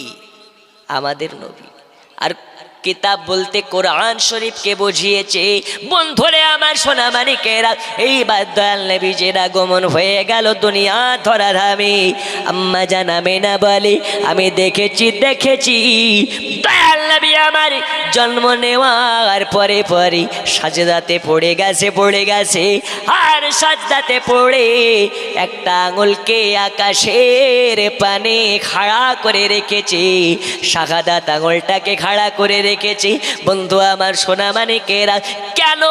আমাদের নবী। আর কিতাব বলতে কোরআন শরীফকে বুঝিয়েছে। বন্ধুরে আমার সোনামানিকেরা, এইবার দয়াল নবীজির আগমন হয়ে গেল দুনিয়া ধরার ধামে। আম্মা জান আমেনা বলে, আমি দেখেছি দয়াল নবী আমার জন্ম নেওয়ার পরে পরে সাজদাতে পড়ে গেছে আর সাজদাতে পড়ে একটা আঙুলকে আকাশের পানে খাড়া করে রেখেছে, শাহাদাত আঙুলটাকে খাড়া করে রেখেছে। বন্ধু আমার সোনামানিকেরা, কেন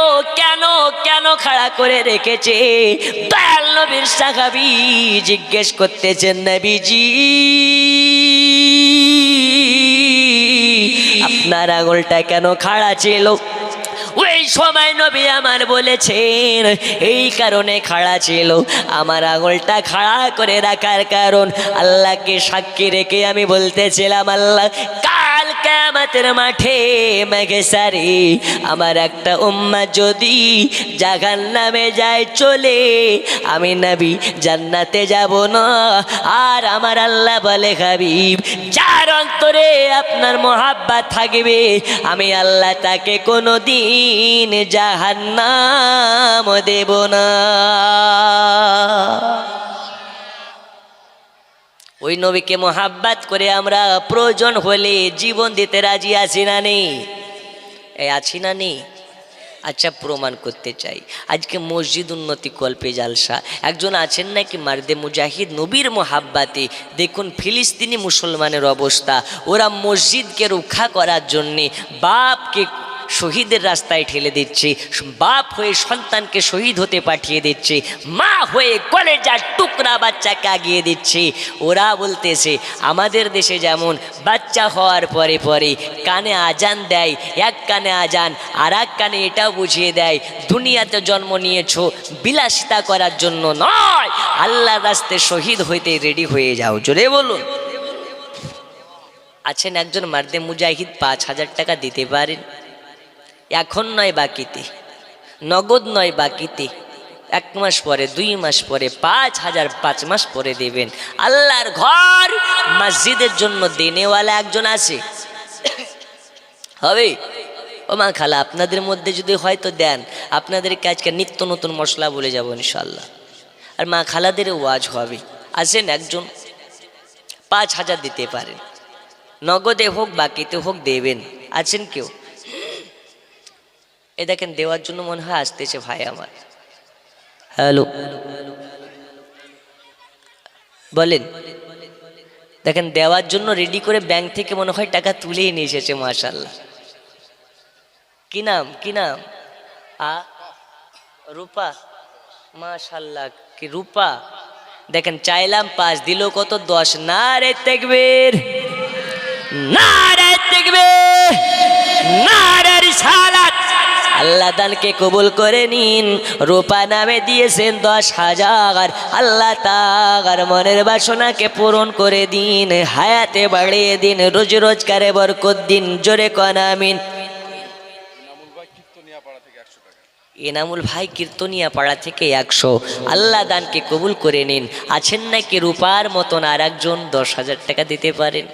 কেন কেন খাড়া করে রেখেছে? দয়াল নবীর সাহাবী জিজ্ঞেস করতেছেন, নবীজি আপনার আঙুলটা কেন খাড়া ছিল? ওই সময় নবী আমার বলেছেন, এই কারণে খাড়া ছিল, আমার আঙুলটা খাড়া করে রাখার কারণ আল্লাহকে সাক্ষী রেখে আমি বলতেছিলাম, আল্লাহ কাল কিয়ামতের মাঠে মাহশারে আমার একটা উম্মত যদি জাহান্নামে যায় চলে, আমি নবী জান্নাতে যাব না। আর আমার আল্লাহ বলে, হাবিব যার অন্তরে আপনার মোহাব্বত থাকবে আমি আল্লাহ তাকে কোনোদিন জাহান্নাম দেব না। ওই নবীকে মোহাব্বত করে আমরা প্রয়োজন হলে জীবন দিতে রাজি আছি না নেই? আছি না নেই? আচ্ছা, প্রমাণ করতে চাই। আজকে মসজিদ উন্নতি কল্পে জালসা, একজন আছেন নাকি মার্দে মুজাহিদ নবীর মোহাব্বাতে। দেখুন ফিলিস্তিনি মুসলমানের অবস্থা, ওরা মসজিদকে রক্ষা করার জন্যে বাপকে শহীদের রাস্তায় ঠেলে দিচ্ছে, বাপ হয়ে সন্তানকে শহীদ হতে পাঠিয়ে দিচ্ছে, মা হয়ে কলেজার টুকরা বাচ্চাকে আগিয়ে দিচ্ছে। ওরা বলতেছে আমাদের দেশে যেমন বাচ্চা হওয়ার পরে পরে কানে আজান দেয়, এক কানে আজান আর এক কানে এটাও বুঝিয়ে দেয় দুনিয়াতে জন্ম নিয়েছো বিলাসিতা করার জন্য নয়, আল্লাহর রাস্তায় শহীদ হইতে রেডি হয়ে যাও। জোরে বলুন। আছেন একজন মার্দে মুজাহিদ 5,000 টাকা দিতে পারেন? এখন নয় বাকিতে, নগদ নয় বাকিতে, 1 মাস পরে, 2 মাস পরে, 5,000 5 মাস পরে দেবেন। আল্লাহর ঘর মসজিদের জন্য দেনেওয়ালা একজন আছে, হবে? ও মা খালা, আপনাদের মধ্যে যদি হয়তো দেন, আপনাদেরকে আজকে নিত্য নতুন মশলা বলে যাব ইনশাল্লাহ। আর মা খালাদের ওয়াজ হবে। আসেন একজন 5,000 দিতে পারেন, নগদে হোক বাকিতে হোক দেবেন। আছেন কেউ? এ দেখেন দেওয়ার জন্য মনে হয় আসতেছে ভাই আমার। হ্যালো, বলেন। দেখেন দেওয়ার জন্য রেডি করে ব্যাংক থেকে মনে হয় টাকা তুলেই নিয়ে এসেছে। মাশাআল্লাহ। কি নাম? কি নাম? রূপা। মাশাআল্লাহ, কি রূপা। দেখেন চাইলাম 5, দিল কত? 10। নারে তাকবীর, নারে তাকবীর, নারে রিসালাত। আল্লাহ দানকে কবুল করে নিন। রূপা নামে দিয়েছেন 10,000। আল্লাহ তাআলার মনের বাসনাকে পূরণ করে দিন, হায়াতে বাড়িয়ে দিন, রোজ রোজগারে বরকত দিন। জোরে কোন আমিন। এনামুল ভাই কীর্তনিয়া পাড়া থেকে 100। আল্লাহ দানকে কবুল করে নিন। আছেন নাকি রূপার মতন আর একজন 10,000 টাকা দিতে পারেন?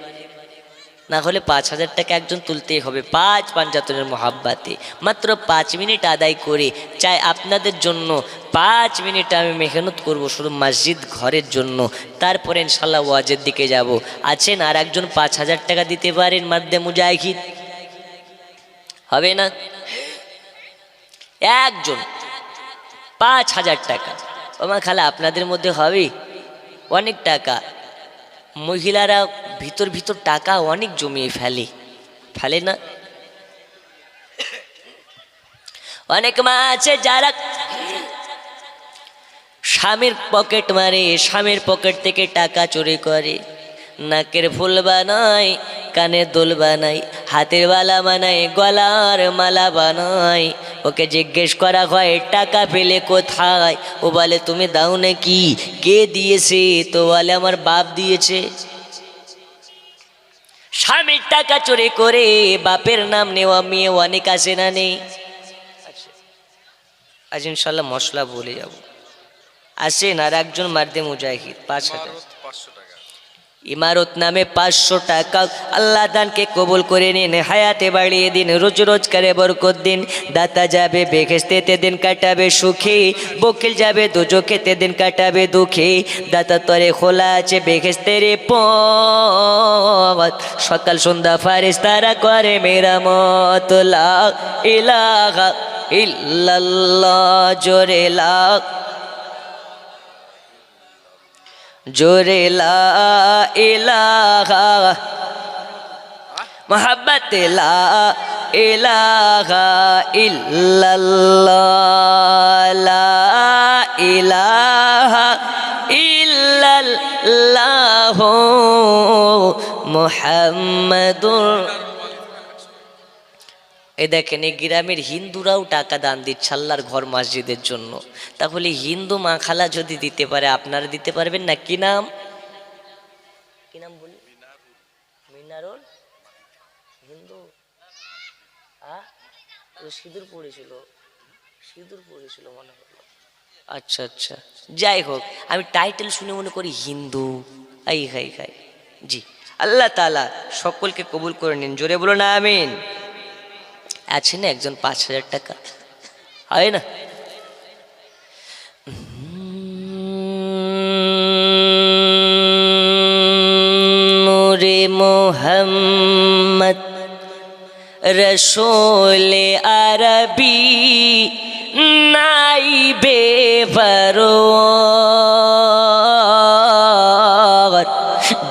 না হলে 5,000 টাকা একজন তুলতেই হবে। 5 পাঞ্জাতনের মোহাব্বাতে মাত্র 5 মিনিট আদায় করে চাই আপনাদের জন্য 5 মিনিট আমি মেহনত করব শুধু মসজিদ ঘরের জন্য, তারপরে ইনশাল্লাহ ওয়াজের দিকে যাব। আছেন আর একজন 5,000 টাকা দিতে পারেন? মার্দে মুজাহিদ হবে না? একজন 5,000 টাকা। ওমা খালা, আপনাদের মধ্যে হবে? অনেক টাকা। মহিলারা ভিতর ভিতর টাকা অনেক জমিয়ে ফেলে না? অনেক মা আছে যারা স্বামীর পকেট মারে, স্বামীর পকেট থেকে টাকা চুরি করে, নাকের ফুল বানায়, কানে দোল বানায়, হাতের বালা বানায়, গলার মালা বানায়। ওকে জিজ্ঞেস করা হয় টাকা পেলে কোথায়? ও বলে তুমি দাও নাকি? কে দিয়েছে? তো বলে আমার বাপ দিয়েছে। স্বামীর টাকা চুরি করে বাপের নাম নেওয়া মেয়ে অনেক আছে না নেই? আজ ইনশাল্লাহ মশলা বলে যাব। আসেন আর একজন মার্দে মুজাহিদ 5,000 ইমারত নামে 500 টাকা। আল্লাহ দানকে কবুল করে নিন, হায়াতে বাড়িয়ে দিন, রোজ রোজগারে বরকত দিন। দাতা যাবে বেহেশতেতে দিন কাটাবে সুখে, বকিল যাবে দোজখেতে দিন কাটাবে দুঃখে। দাতা তরে খোলা আছে বেহেশতের পথ, সকাল সন্ধ্যা ফারেশতারা করে মেরামত। লা ইলাহা ইল্লাল্লাহ, জোরে লা, জোরে লা ইলাহা, মোহাব্বত লা ইলাহা ইল্লাল্লাহ, লা ইলাহা ইল্লাল্লাহ মুহাম্মাদুর। এই দেখেন এই গ্রামের হিন্দুরাও টাকা দান দিচ্ছে আল্লাহর ঘর মসজিদের জন্য। তাহলে হিন্দু মা খালা যদি দিতে পারে, আপনারা দিতে পারবেন না? কি নাম, কি নাম বলি? মিনারুল হিন্দু। সিঁদুর পড়েছিল, সিঁদুর পড়েছিল মনে হলো। আচ্ছা আচ্ছা, যাই হোক, আমি টাইটেল শুনে মনে করি হিন্দু। আই খাই খাই। জি, আল্লাহ তাআলা সকলকে কবুল করে নিন, জোরে বলো না আমিন। আছে না একজন 5,000 টাকা? হয় না? নূরে মোহাম্মদ রসূলে আরবি নাইবে পরওয়ার,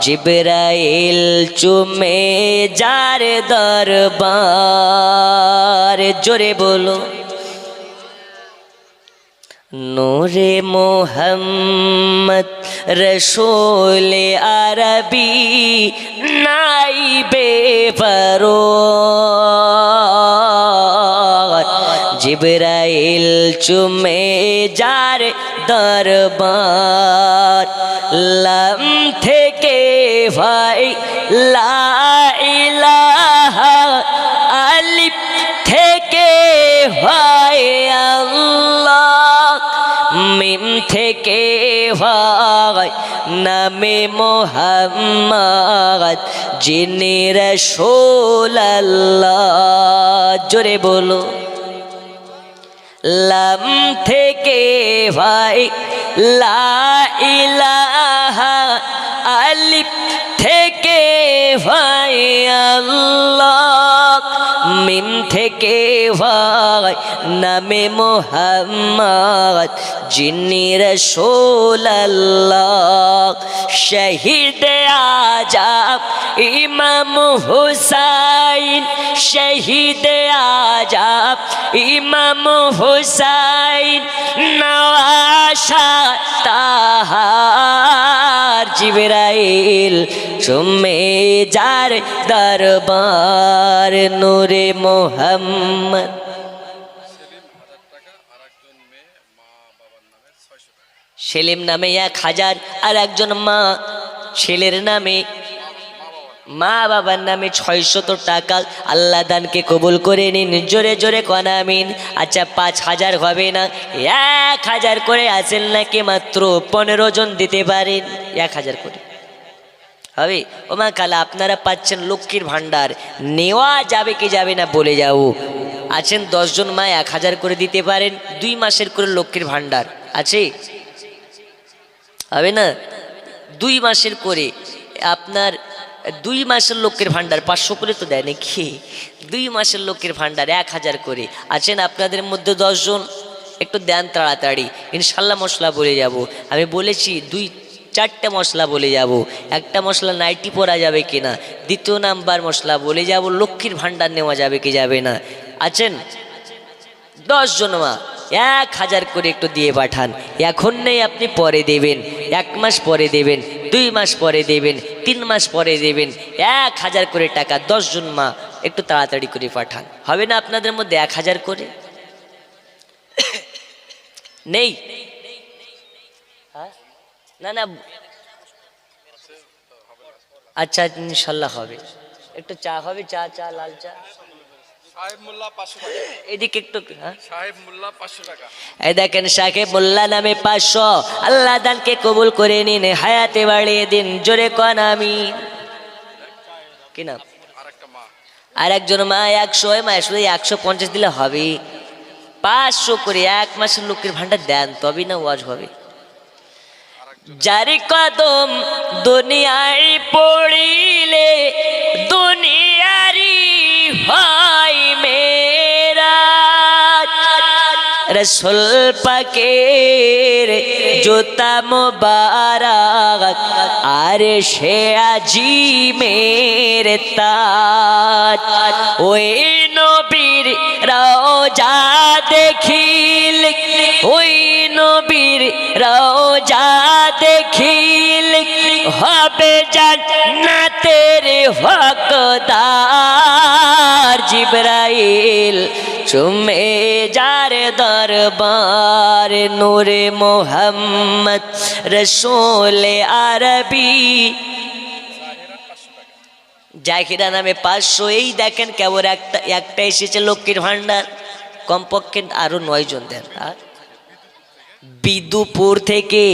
জিবরাইল চুমে যার দরবার। জোরে বলো নূরে মোহাম্মদ রসূলে আরবি নাইবে পরওয়ার, জিবরাইল চুমে যার দরবার। লাম থেকে ভাই লা ইলাহা, আলিফ থেকে ভাই আল্লাহ, মিম থেকে ভাই নামে মোহাম্মদ যিনি রাসূল আল্লাহ। জোরে বলো লাম থেকে ভাই লা ইলাহা, আলিফ থেকে ভাই আল্লাহ, মিম থেকে ভাই নামে মোহাম্মদ যিনি রাসূল আল্লাহ। শহীদ আজম ইমাম হুসাইন, শহীদ আজম ইমাম হুসাইন, নওয়াশা তাহার, জিবরাইল চুমে যার দরবার। নূরে মোহাম্মদ। সেলিম নামে 1,000, আর একজন মা ছেলের নামে, মা বাবার নামে 600 টাকা। আল্লাহ দানকে কবুল করে নিন, জোরে জোরে কোন আমিন। আচ্ছা 5,000 হবে না, 1,000 করে আছেন নাকি? মাত্র 15 জন দিতে পারেন, 1,000 করে হবে। ও মা খালা আপনারা পাচ্ছেন লক্ষ্মীর ভান্ডার, নেওয়া যাবে কি যাবে না বলে যাও। আছেন 10 জন মা, 1,000 করে দিতে পারেন, 2 মাসের করে লক্ষ্মীর ভান্ডার আছে, হবে না? 2 মাসের করে আপনার 2 মাসের লক্ষ্মীর ভান্ডার 500 করে তো দেয় নাকি? 2 মাসের লক্ষ্মীর ভান্ডার 1,000 করে। আছেন আপনাদের মধ্যে 10 জন, একটু দেন তাড়াতাড়ি, ইনশাল্লাহ মশলা বলে যাব। আমি বলেছি 2-4টে মশলা বলে যাব। একটা মশলা নাইটি পরা যাবে কিনা, দ্বিতীয় নাম্বার মশলা বলে যাব লক্ষ্মীর ভান্ডার নেওয়া যাবে কি যাবে না। আছেন 10 জন মা, 1,000 করে একটু দিয়ে পাঠান। এখন নেই আপনি পরে দেবেন, 1 মাস পরে দেবেন, 2 মাস পরে দেবেন, 3 মাস পরে দেবেন। 1,000 করে টাকা 10 জন মা, একটু তাড়াতাড়ি করে পাঠান। হবে না আপনাদের মধ্যে 1000 করে? নেই? হ্যাঁ, না না, আচ্ছা ইনশাল্লাহ হবে। একটু চা হবে, চা চা লাল চা। সাহেব মোল্লা 500 টাকা। এদিকে একটু, হ্যাঁ সাহেব মোল্লা 500 টাকা। এই দেখেন সাহেব মোল্লা নামে 500। আল্লাহ দানকে কবুল করে নিন, হায়াতে বাড়িয়ে দিন, জোরে কন আমিন। কি নাম? আরেকটা মা। আর একজন মা 100। মা শুধু 150 দিলে হবে? 500 করে এক মাসের লোকের ভান্ডার দেন, তবেই না ওয়াজ হবে। যারি কদম দুনিয়ায় পড়িলে দুনিয়ারি হয় মেরা, রসুল পাকের জুতা মুবারক আর সে আজি মেরে তাজ, ওই নবীর রওজা দেখিল, ওই নবীর রওজা দেখিল হবে জান্নাতের হকদার। জিবরাইল চুমে যার দরবার, নূরে মোহাম্মদ রসূল আরবি। জাহিরা নামে 500। এই দেখেন কেবল একটা এসেছে লক্ষ্মীর ভান্ডার, কমপক্ষে আরো 9 জন দেন। আর বিদুপুর থেকে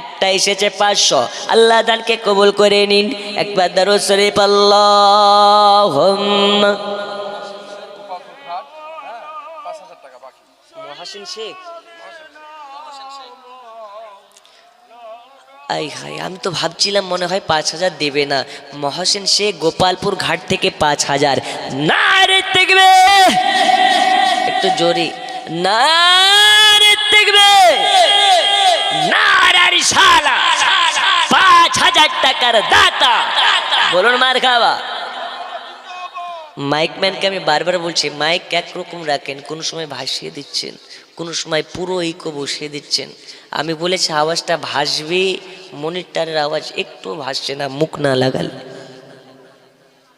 একটা এসেছে 500। আল্লাহ দানকে কবুল করে নিন। একবার দরুদ শরীফ আল্লাহুম্মা। 5000 টাকা বাকি। মহাসিন শেখ, আই হাই, আমি তো ভাবছিলাম মনে হয় 5000 দেবে না। মহাসিন শেখ গোপালপুর ঘাট থেকে 5000। নারে তাকবীর, একটু জোরে নারে তাকবীর, নারে রিসালা। 5000 টাকার দাতা, বলুন মার খাওয়া। মাইকম্যানকে আমি বারবার বলছি, মাইক একরকম রাখেন, কোন সময় ভাসিয়ে দিচ্ছেন, কোন সময় পুরো ইকো বসিয়ে দিচ্ছেন। আমি বলেছি আওয়াজটা ভাসবে, মনিটরের আওয়াজ একটু ভাসছে না, মুখ না লাগালে।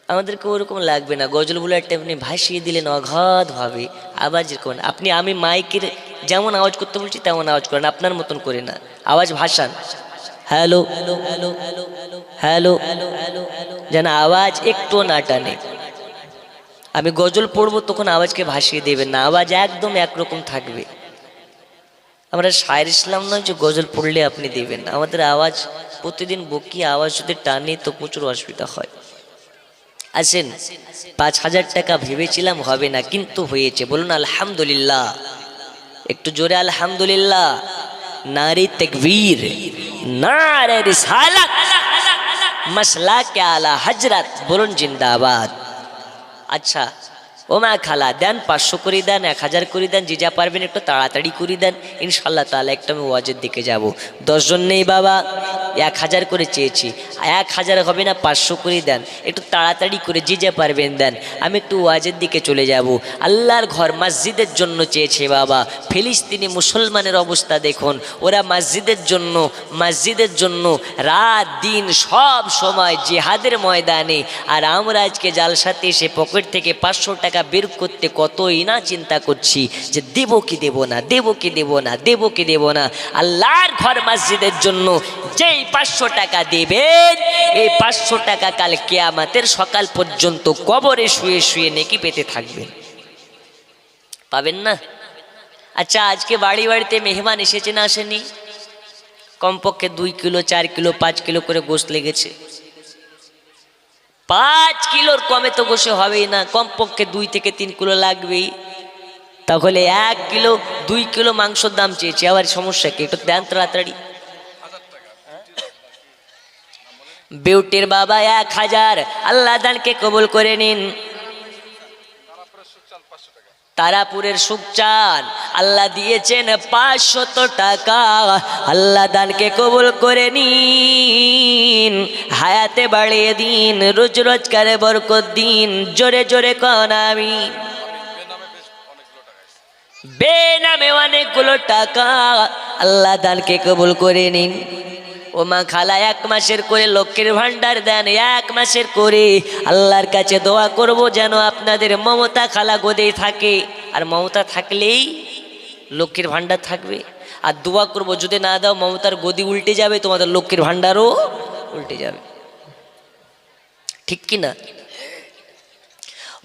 আমাদেরকে ওরকম লাগবে না। গজলগুলো একটা আপনি ভাসিয়ে দিলেন অগাধ ভাবে, আওয়াজ এরকম। আপনি, আমি মাইকের যেমন আওয়াজ করতে বলছি তেমন আওয়াজ করেন, আপনার মতন করে না, আওয়াজ ভাসান। Hello hello hello hello hello hello, যেন আওয়াজ একটু না টানে। আমি গজল পড়বো তখন আওয়াজকে ভাসিয়ে দেবেন না, আওয়াজ একদম একরকম থাকবে। আমরা শায়ের ইসলাম নয় যে গজল পড়লে আপনি দেবেন। আমাদের আওয়াজ প্রতিদিন বকি, আওয়াজ যদি টানে তো প্রচুর অসুবিধা হয়। আসেন, 5000 টাকা ভেবেছিলাম হবে না, কিন্তু হয়েছে। বলুন আলহামদুলিল্লাহ, একটু জোরে আলহামদুলিল্লাহ। নারে তাকবীর, নারে রিসালাত, মাসলাকে আলা হযরত, বলুন জিন্দাবাদ। আচ্ছা ও মা খালা, দেন 500 করে দেন, 1000 করে দেন, যে যা পারবেন একটু তাড়াতাড়ি করে দেন। ইনশাল্লাহ তাহলে একটু আমি ওয়াজের দিকে যাব। 10 জন নেই বাবা, 1000 করে চেয়েছি। 1000 হবে না, 500 করে দেন, একটু তাড়াতাড়ি করে যে যা পারবেন দেন। আমি একটু ওয়াজের দিকে চলে যাব। আল্লাহর ঘর মসজিদের জন্য চেয়েছে বাবা। ফিলিস্তিনি মুসলমানের অবস্থা দেখুন, ওরা মসজিদের জন্য রাত দিন সব সময় জিহাদের ময়দানে। আর আমরা আজকে জালসাতে এসে পকেট থেকে 500 টাকা বের করতে কতই না চিন্তা করছি যে দেব কি দেব না, দেব কি দেব না, দেব কি দেব না। আল্লাহর ঘর মসজিদের জন্য যেই 500 টাকা দেবেন, এই 500 টাকা কাল কিয়ামতের সকাল পর্যন্ত কবরে শুয়ে শুয়ে নেকি পেতে থাকবেন। পাবেন না? আচ্ছা আজকে বাড়িতে মেহমান এসেছে না আসেনি? কমপক্ষে 2 কিলো 4 কিলো 5 কিলো করে গোশত লেগেছে। 5 কিলোর কমে তো গোশত হবেই না, কমপক্ষে 2 থেকে 3 কিলো লাগবেই। তাহলে 1 কিলো 2 কিলো মাংসর দাম চেয়েছে, আবার সমস্যা কি? একটু দেন তাড়াতাড়ি। বিউটির বাবা 1000। আল্লাহ দানকে কবুল করে নিন। তারাপুরের সুখচান আল্লাহ দিয়েছেন 500 টাকা। আল্লাহ দানকে কবুল করে নিন, হায়াতে বাড়িয়ে দিন, রোজ রোজগারে বরকত দিন, জোরে জোরে কন আমিন। বেনামে অনেকগুলো টাকা, আল্লাহ দানকে কবুল করে নিন। ও মা খালা 1 মাসের করে লক্ষ্মীর ভান্ডার দেন, 1 মাসের করে। আল্লাহর কাছে দোয়া করব যেন আপনাদের মমতা খালা গোদেই থাকে, আর মমতা থাকলেই লক্ষ্মীর ভান্ডার থাকবে। আর দোয়া করব যদি না দাও মমতার গদি উল্টে যাবে, তোমাদের লক্ষ্মীর ভান্ডারও উল্টে যাবে। ঠিক কি না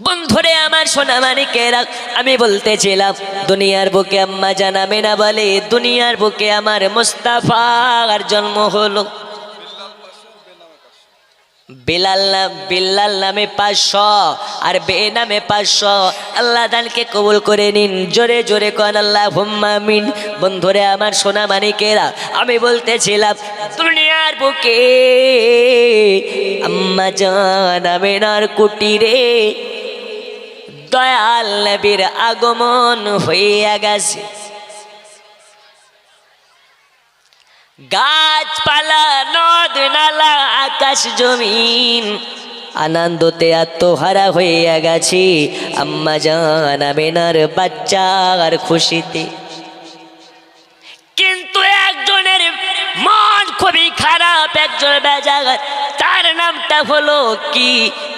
বন্ধুরে আমার সোনা মানিকেরা? আমি বলতেছিলাম দুনিয়ার বুকে আম্মা জান আমেনা বলে দুনিয়ার বুকে আমার মুস্তাফার জন্ম হলো। বিল্লাল নামে 500 আর বে নামে 500। আল্লাহ দানকে কবুল করে নিন, জোরে জোরে কোন আল্লাহুম্মা আমিন। বন্ধুরে আমার সোনা মানিকেরা, আমি বলতেছিলাম দুনিয়ার বুকে আম্মা জান আমেনার কুটিরে দয়াল নবীর আগমন হইয়া গেছে। গাছপালা নদ নালা আকাশ জমিন আনন্দতে আত্মহারা হইয়া গেছে আম্মা জান আমেনার বাচ্চার খুশিতে। কিন্তু একজনের মন খুবই খারাপ, একজন বেজাগার। তার নামটা হলো কি?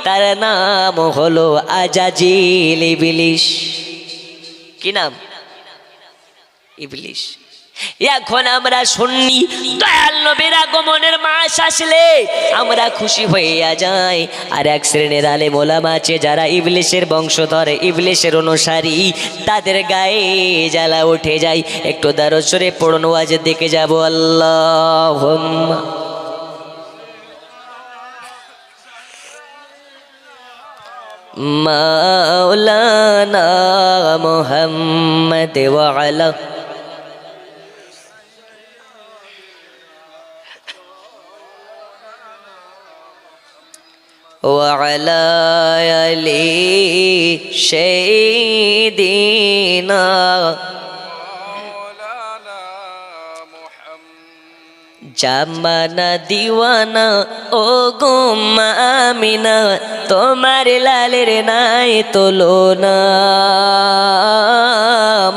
তার নাম হলো আজাজিল, ইবলিস। কি নাম? ইবলিস। এখন আমরা শুনি দয়াল নবীর আগমনের মাস আসলে আমরা খুশি হইয়া যাই। আর এক শ্রেণীর আলেম ওলামা আছে যারা ইবলিসের বংশধর, ইবলিসের অনুসারী, তাদের গায়ে জ্বালা উঠে যায়। একটু দারুদ শরীফ পড়ুন, ওয়াজের দিকে যাব। আল্লাহুম্মা মাওলানা মুহাম্মদ ওয়া আলা وعلى آل سيدنا জামানা দিওয়ানা ও গো মা আমিনা, তোমার লালের নাই তুলনা।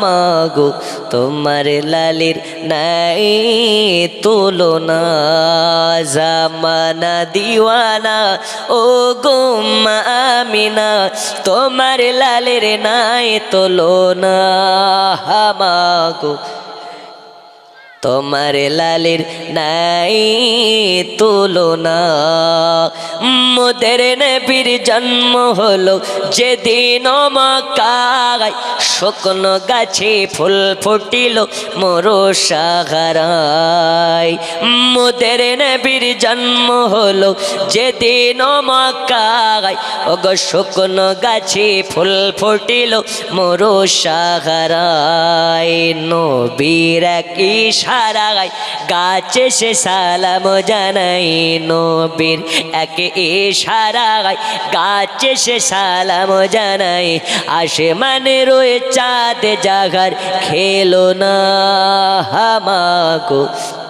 মাগো তোমার লালের নাই তুলনা। জামানা দিওয়ানা ও গো মা আমিনা, তোমার লালের নাই তুলনা। মাগো তোমার লালের নাই তুলনা। মোদের নবীর জন্ম হলো যেদিন মক্কায়, শুকনো গাছে ফুল ফুটিল মোরো সাহারায়। মোদের নবীর জন্ম হলো যেদিন মক্কায়, ওগো শুকনো গাছে ফুল ফুটিল মোরো সাহারায়। নবীর কি ইশারায় গাছে সে সালাম জানাই, নবীর এক ইশারায় গাছে সে সালাম জানাই। আসমানে রয়ে চাঁদ জাগার খেলো না। হামাগো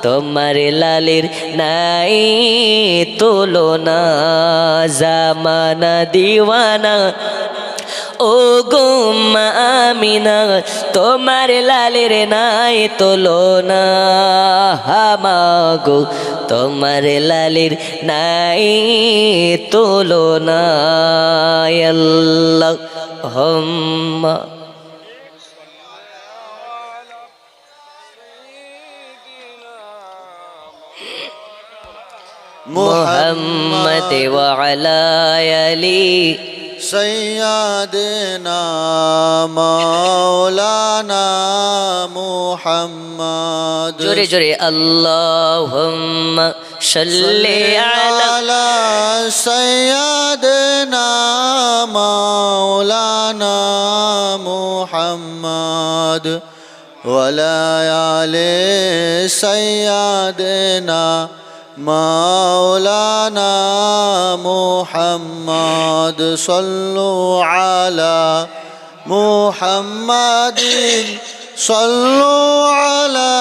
তোমার লালের নাই তুলনা। জামানা দিওয়ানা ও গো মা আমিনা, তোমার লালের নাই তুলনা। মাগো তোমার লালের নাই তুলনা। আল্লাহুম্মা মুহাম্মদ ওয়া আলা আলি सैयदना मौलाना मुहम्मद। जोरे जोरे अल्लाहुम्मा सल्ली अला सैयदना मौलाना मुहम्मद वला आले सैयदना मौलाना मुहम्मद। सल्लु अला मुहम्मदिन सल्लु अला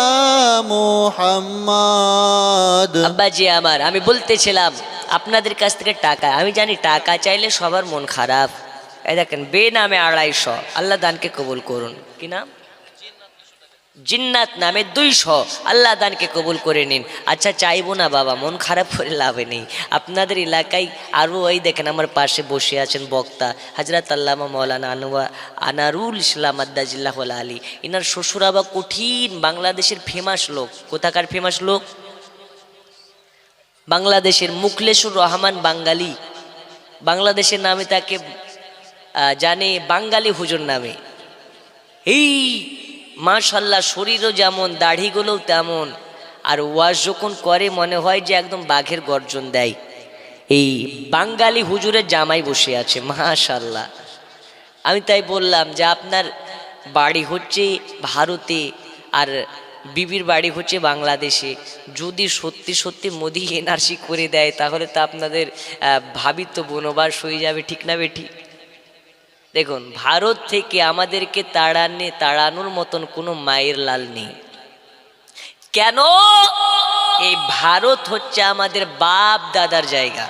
मुहम्मद। আব্বাজি আমার, আমি বলতেছিলাম আপনাদের কাছ থেকে টাকা, আমি জানি টাকা চাইলে সবার মন খারাপ। এই দেখেন বেনামে 250, আল্লাহ দানকে কবুল করুন। কি নাম? জিন্নাত নামে 200 আল্লাহ দানকে কবুল করে নিন। আচ্ছা চাইবো না বাবা, মন খারাপ করে লাভে নেই। আপনাদের এলাকায় আরও ওই দেখেন আমার পাশে বসে আছেন বক্তা হজরত আল্লামা মৌলানা আনারুল ইসলাম আদাজিল্লাহ আলী। ইনার শ্বশুর আবার কঠিন বাংলাদেশের ফেমাস লোক। কোথাকার ফেমাস লোক? বাংলাদেশের মুখলেসুর রহমান বাঙালি। বাংলাদেশের নামে তাকে জানে বাঙালি হুজুর নামে। এই মাশাল্লাহ, শরীরও যেমন দাড়িগুলোও তেমন, আর ওয়াজ যখন করে মনে হয় যে একদম বাঘের গর্জন দেয়। এই বাঙালি হুজুরের জামাই বসে আছে মাশাল্লাহ। আমি তাই বললাম যে আপনার বাড়ি হচ্ছে ভারতে আর বিবির বাড়ি হচ্ছে বাংলাদেশে, যদি সত্যি সত্যি মোদি এনআরসি করে দেয় তাহলে তো আপনাদের ভাবিত বনবাস হয়ে যাবে, ঠিক না বেঠিক? দেখুন, ভারত থেকে আমাদেরকে তাড়ানোর মতন কোনো মায়ের লাল নেই। কেন? এই ভারত হচ্ছে আমাদের বাপ দাদার জায়গা।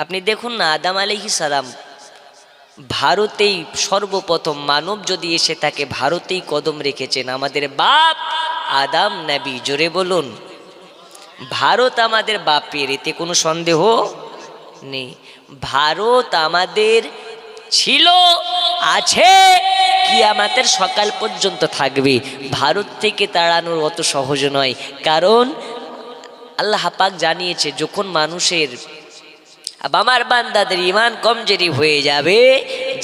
আপনি দেখুন না, আদম আলাইহিস সালাম ভারতেই সর্বপ্রথম মানব যদি এসে থাকে ভারতেই কদম রেখেছেন আমাদের বাপ আদম নবী। জোরে বলুন, ভারত আমাদের বাপের, এতে কোনো সন্দেহ নেই। ভারত আমাদের ছিল, আছে, কিয়ামতের সকাল পর্যন্ত থাকবে। ভারত থেকে তাড়ানোর অত সহজ নয়, কারণ আল্লাহ পাক জানিয়েছে যখন মানুষের আমার বান্দাদের ইমান কমজোরি হয়ে যাবে,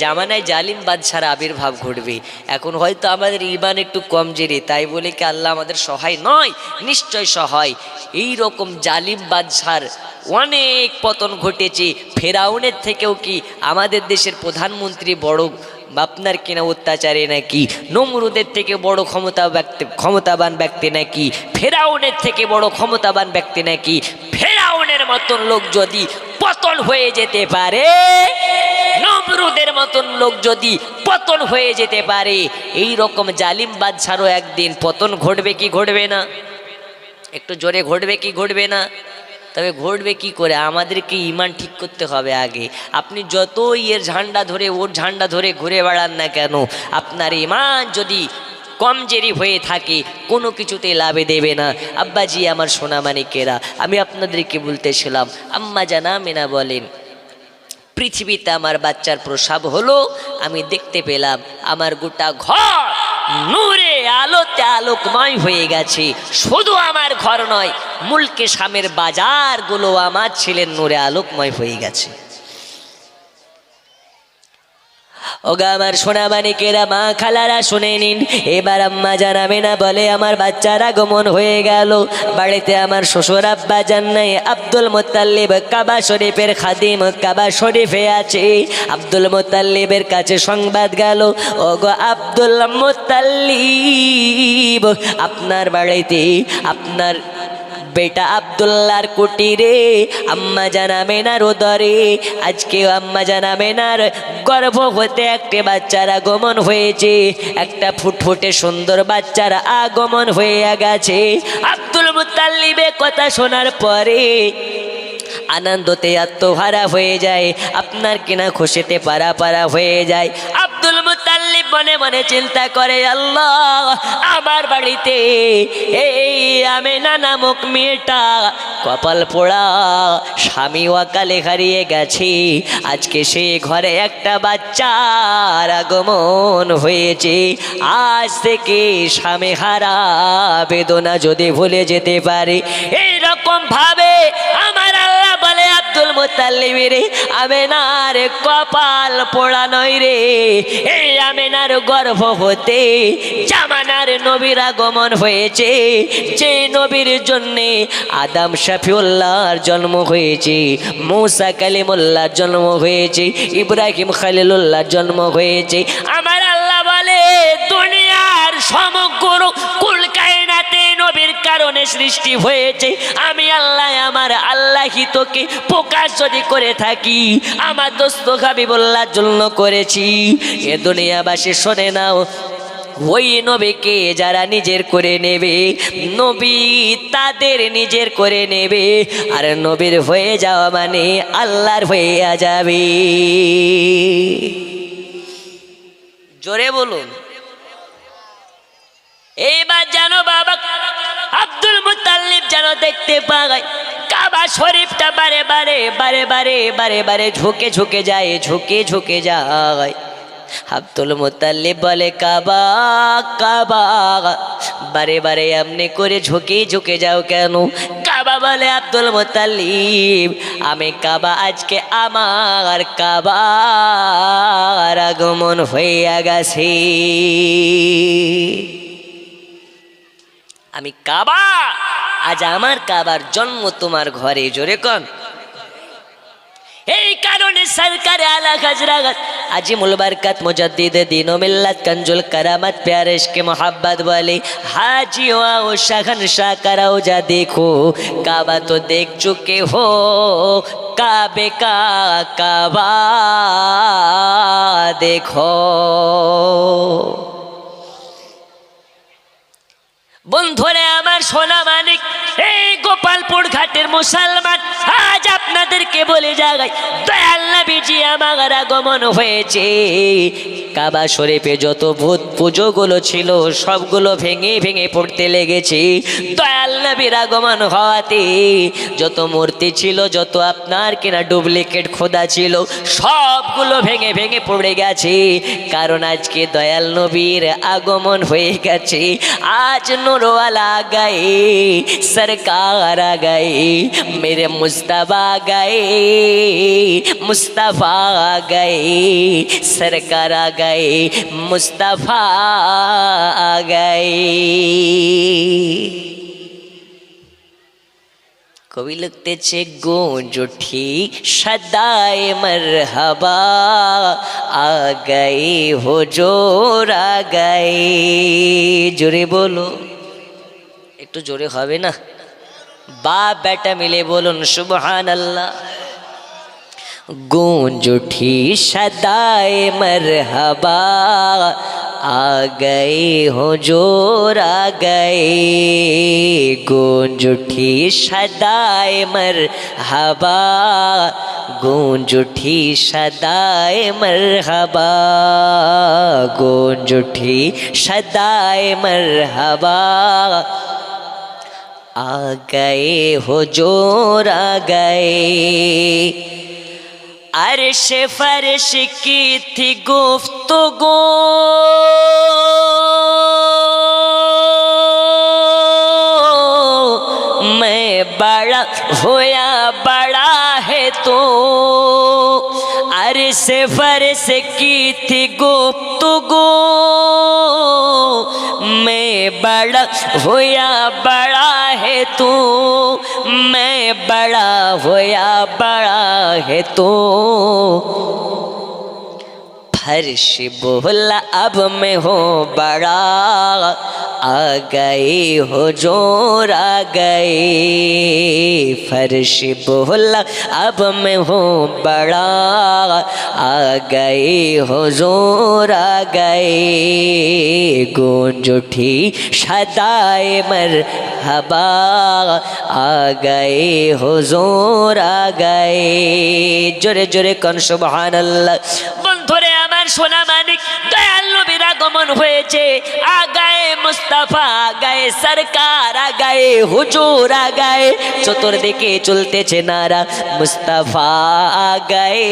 জামানায় জালিম বাদশার আবির্ভাব ঘটবে। এখন হয়তো আমাদের ইমান একটু কমজোরি, তাই বলে কি আল্লাহ আমাদের সহায় নয়? নিশ্চয় সহায়। এই রকম জালিম বাদশার অনেক পতন ঘটেছে। ফেরাউনের থেকেও কি আমাদের দেশের প্রধানমন্ত্রী বড় আপনার কিনা অত্যাচারে নাকি? নমরুদের থেকে বড় ক্ষমতাবান ব্যক্তি নাকি? ফেরাউনের থেকে বড় ক্ষমতাবান ব্যক্তি নাকি? ফেরাউনের মতন লোক যদি পতন হয়ে যেতে পারে, নমরুদের মতন লোক যদি পতন হয়ে যেতে পারে, এই রকম জালিম বাদশারও একদিন পতন ঘটবে কি ঘটবে না? একটু জোরে ঘটবে কি ঘটবে না? তবে ঘটবে কি করে? আমাদেরকে ইমান ঠিক করতে হবে আগে। আপনি যতই এর ঝান্ডা ধরে ওর ঝান্ডা ধরে ঘুরে বেড়ান না কেন, আপনার ইমান যদি কমজোরি হয়ে থাকে কোনো কিছুতে লাভে দেবে না। আব্বাজি আমার সোনা মানিকেরা, আমি আপনাদেরকে বলতেছিলাম, আম্মা জানা মেনা বলেন, পৃথিবীতে আমার বাচ্চার প্রসব হলো, আমি দেখতে পেলাম আমার গোটা ঘর নূরে আলোতে আলোকময় হয়ে গেছে। শুধু আমার ঘর নয়, মুলকে শামের বাজারগুলো আমার ছেলের নূরে আলোকময় হয়ে গেছে। ওগা আমার সোনা মানিকেরা, মা খালারা শুনে নিন। এবার আম্মা জানাবে না বলে আমার বাচ্চার আগমন হয়ে গেল বাড়িতে। আমার শ্বশুর আব্বা জান নাই, আব্দুল মুত্তালিব কাবা শরীফের খাদিম কাবা শরীফে আছে। আব্দুল মুত্তালিবের কাছে সংবাদ গেল, ওগো আব্দুল মুত্তালিব, আপনার বাড়িতে আপনার বেটা আব্দুল্লাহর কুটিরে আম্মা জানামেনার উদরে আজকে আম্মা জানামেনার গর্ভ হতে একটা বাচ্চার আগমন হয়েছে। একটা ফুটফুটে সুন্দর বাচ্চার আগমন হয়ে গেছে। আব্দুল মুত্তালিবের কথা শোনার পরে আনন্দতে আত্মহারা হয়ে যায়, আপনার কিনা খুশিতে পারা হয়ে যায়। আব্দুল মুত্তালিব মনে মনে চিন্তা করে, আল্লাহ, আমার বাড়িতে এই আমেনা নামক মেয়েটা কপাল পোড়া, স্বামী অকালে হারিয়ে গেছে, আজকে সে ঘরে একটা বাচ্চার আগমন হয়েছে। আজ থেকে স্বামী হারা বেদনা যদি ভুলে যেতে পারে, এইরকম ভাবে আমার আল্লাহ বলে, আব্দুল মুত্তালিবের আমেনার কপাল পোড়া নয় রে, এই আমেনার গর্ভ হতে জামানার নবীর আগমন হয়েছে। যে নবীর জন্যে আদম শফিউল্লাহর জন্ম হয়েছে, মুসা কালিমুল্লাহর জন্ম হয়েছে, ইব্রাহিম খলিলুল্লাহর জন্ম হয়েছে। আমার আল্লাহ বলে, দুনিয়ার সমগ্র কুল কায়নাতে নবীর কারণে সৃষ্টি হয়েছে। আমি আল্লাহ, আমার আল্লাহই তোকে প্রকাশ যদি করে থাকি, আমার দোস্ত হাবিবুল্লাহর জন্য করেছি। এ দুনিয়াবাসী শোনে নাও, ওই নবীকে যারা নিজের করে নেবে, নবী তাদের নিজের করে নেবে, আর নবীর হয়ে যাওয়া মানে আল্লাহর হয়ে যাবে। জোরে বলুন। এইবার জানো বাবা আব্দুল মুত্তালিব যেন দেখতে পায় কাবা শরীফটা বারে বারে বারে বারে বারে বারে ঝুঁকে ঝুঁকে যায়, ঝুঁকে ঝুঁকে যায়। আব্দুল মুত্তালিব বলে কাবা কাবা, বারে বারে এমনি করে ঝুঁকে ঝুঁকে যাও কেন? কাবা বলে আব্দুল মুত্তালিব আমি কাবা আজকে আমার কাবার আগমন হইয়া গেছে, আমি কাবা, আজ আমার কাবার জন্ম তোমার ঘরে। জোরে কন। এই কারণে সরকারে আলা হযরত আজিমুল বরকত মুজাদ্দিদ দ্বীন ও মিল্লাত कंजुल करामत प्यारे इश्क मोहब्बत वाले हाजिओ आओ शहंशाह कराओ जा देखो काबा तो देख चुके हो काबे का काबा देखो। বন্ধুরে আমার সোনা মানিক, এই গোপালপুর ঘাটের মুসলমান, আজ আপনাদেরকে বলে যাই দয়াল নবীজি আমার আগমন হয়েছে। কাবা শরীফে যত ভূত পুজোগুলো ছিল সবগুলো ভেঙে ভেঙে পড়তে লেগেছে। দয়াল নবীর আগমন হওয়াতে যত মূর্তি ছিল, যত আপনার কিনা ডুপ্লিকেট খোদা ছিল সবগুলো ভেঙে ভেঙে পড়ে গেছে, কারণ আজকে দয়াল নবীর আগমন হয়ে গেছে। আজ नूरवाला आ गए, सरकार आ गए, मेरे मुस्तफा आ गए, मुस्तफा आ गए, सरकार आ गए, मुस्तफा आ गए। कवि लिखते छे गूंज उठी सदाए मरहबा आ गए हुजूर आ गए। जोरे बोलो, একটু জোরে হবে না? বাপ বেটা মিলে বলুন সুবহান আল্লাহ। गूंज उठी सदाए मरहबा आ गए हुजूर आ गए। गूंज उठी सदाए मरहबा, गूंज उठी सदाए मरहबा, गूंज उठी सदाए मरहबा आ गए हुजूर आ गए। अर्श फर्श की थी गुफ्तगू, मैं बड़ा होया बड़ा है तो। अर्श फर्श की थी गुफ्तगू, मैं बड़ा होया बड़ा है तू, मैं बड़ा होया बड़ा है तू। फर्श बोला अब मैं हूँ बड़ा, आ गए हुजूर आ गए। फर्श बोला अब मैं हूँ बड़ा, आ गए हुजूर आ गए। गूंज उठी सदाए मरहबा आ गए हुजूर आ गए। जोरे जोरे कौन सुबहान अल्लाह। বন্ধুরে আমার সোনা মানিক, দয়াল নবীর আগমন হয়েছে। आ गए मुस्तफा आ गए, सरकार आ गए, हुजूर आ गए। চতুর্দিকে চলতেছে নারা मुस्तफा आ गए,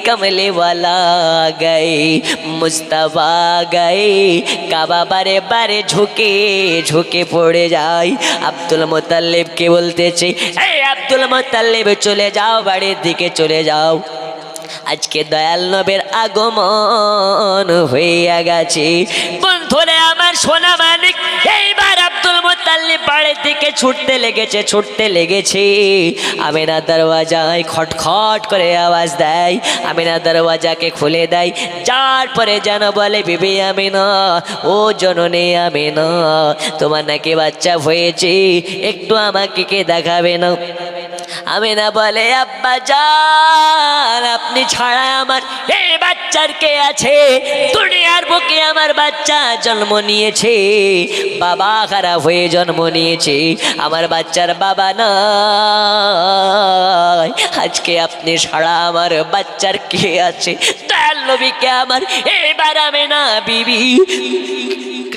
कमले वाला आ गए, मुस्तफा आ गए। কাবা বারে বারে ঝুঁকে ঝুঁকে পড়ে যায়। আব্দুল মুত্তালিবকে বলতেছে, এই আব্দুল মুত্তালিব চলে যাও, বাড়ির দিকে চলে যাও, আজকে দয়াল নবীর আগমন হইয়া গেছে। বন্ধুরে আমার সোনা মানিক, এইবার আব্দুল মুত্তালিব বাড়ির দিকে ছুটতে লেগেছে, ছুটতে লেগেছে। আমিনা দরওয়াজায় খটখট করে আওয়াজ দেয়, আমিনা দরওয়াজাকে খুলে দেয়। যার পরে যেন বলে, বিবি আমিনা, ও জননী আমিনা, তোমার নাকি বাচ্চা হয়েছে, একটু আমাকে কে দেখাবে না? আমিনা বলে, আব্বা জান, আপনি ছাড়া আমার এই বাচ্চার কে আছে? দুনিয়ার বুকে আমার বাচ্চা জন্ম নিয়েছে, বাবা খারাপ হয়ে জন্ম নিয়েছে, আমার বাচ্চার বাবা নাই। আজকে আপনি ছাড়া আমার বাচ্চার কে আছে? দয়াল নবীকে আমার এইবার আমিনা বিবি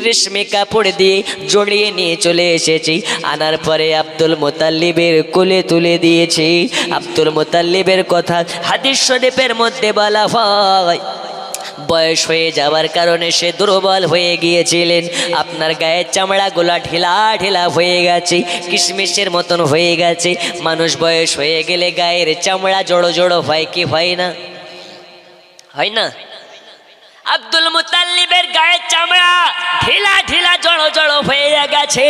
রেশমে কাপড় দিয়ে জড়িয়ে নিয়ে চলে এসেছি। আনার পরে আব্দুল মুতাল্লিবের কোলে তুলে দিয়েছি। আব্দুল মুতাল্লিবের কথা হাদিস শরীফের মধ্যে বলা হয়, বয়স হয়ে যাওয়ার কারণে সে দুর্বল হয়ে গিয়েছিলেন। আপনার গায়ের চামড়াগুলা ঢিলা ঢিলা হয়ে গেছে, কিশমিশের মতন হয়ে গেছে। মানুষ বয়স হয়ে গেলে গায়ের চামড়া জড়ো জড়ো হয় কি হয় না? হয় না? আব্দুল মুতাল্লিবের গায়ের চামড়া ঢিলা ঢিলা জড়ো জড়ো হয়ে গেছে।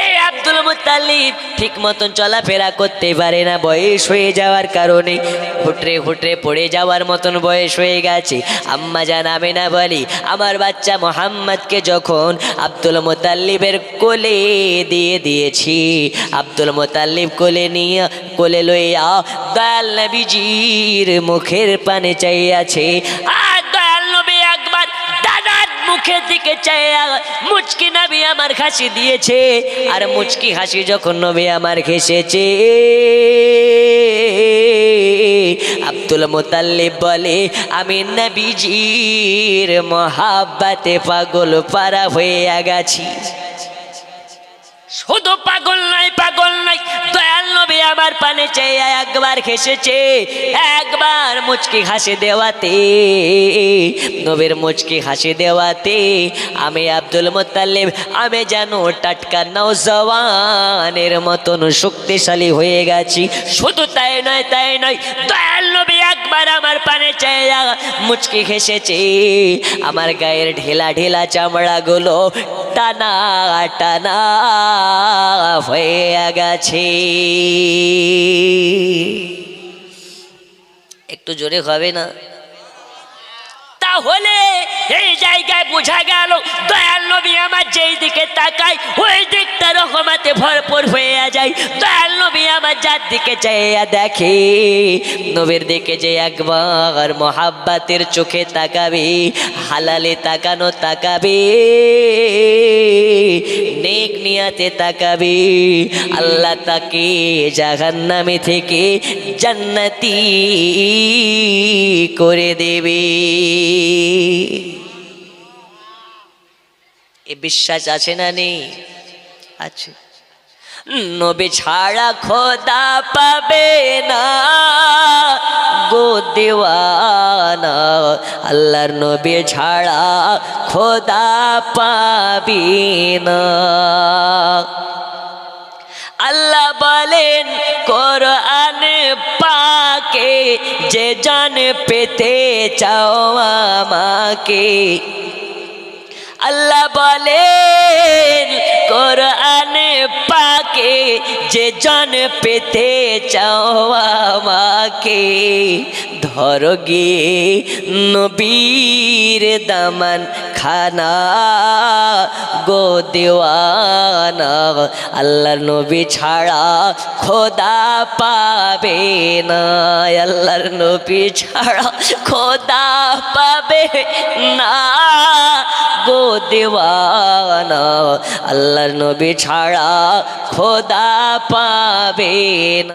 এই আব্দুল মুতাল্লিব ঠিক মতন চলাফেরা করতে পারে না, বয়স হয়ে যাওয়ার কারণে হুটরে হুটরে পড়ে যাওয়ার মতন বয়স হয়ে গেছে। আম্মা জান আমেনা বলি, আমার বাচ্চা মোহাম্মদকে যখন আব্দুল মুতাল্লিবের কোলে দিয়ে দিয়েছি, আব্দুল মুতাল্লিব কোলে লইয়া দয়াল নবীজির মুখের পানে চাইয়াছে। আর দয়াল নবী একবার দাদার মুখের দিকে চাইয়া মুচকি নবী আমার হাসি দিয়েছে। আর মুচকি হাসি যখন নবী আমার ঘেসেছে, আব্দুল মুতাল্লিব বলে, আমি নবীজির মহাব্বতে পাগল পারা হয়ে গেছি। শুধু পাগল নাই, দয়াল নবী আমার পানে চাইয়া একবার ঘেসেছে। একবার মুচকি হাসি দেওয়াতে, নবীর মুচকি হাসি দেওয়াতে আমি আব্দুল মুতাল্লিব আমি যেন টাটকা নওজওয়ানের মতন শক্তিশালী হয়ে গেছি। শুধু তাই নয়, দয়াল নবী একবার আমার পানে চাইয়া মুচকি ঘেসেছে। আমার গায়ের ঢেলা ঢেলা চামড়াগুলো টানা টানা হয়ে গেছে। একটু জোরে হবে না? তাহলে এই জায়গায় বোঝা গেল দয়াল নবী আমার যেই দিকে তাকায় ওই দিকটা রহমতে ভরপুর হয়ে যায়। দয়াল নবী আমার যার দিকে চাইয়া দেখে, নবীর দিকে যে একবার মোহাব্বতের চোখে তাকাবে, হালালে তাকাবে, নেক নিয়াতে তাকাবে, আল্লাহ তাকে জাহান্নামে থেকে জান্নাতি করে দেবে। এ বিশ্বাস আছে না নেই? আছে। নবী ছাড়া খোদা পাবে না গো দেওয়ানা, আল্লাহর নবী ছাড়া খোদা পাবি না। আল্লাহ বলেন কোরআন পাকে, যে জান পেতে চাও আমাকে। আল্লাহ বলেন কোরআন পাকে, যে জান পেতে চাও আমাকে। ধরো গিয়ে নবীর দামান খানা গো দেওয়ানা, আল্লাহর নবী ছাড়া খোদা পাবে না, আল্লাহর নবী ছাড়া খোদা পাবে না গো দেওয়ানা, আল্লাহর নবী ছাড়া খোদা পাবে না।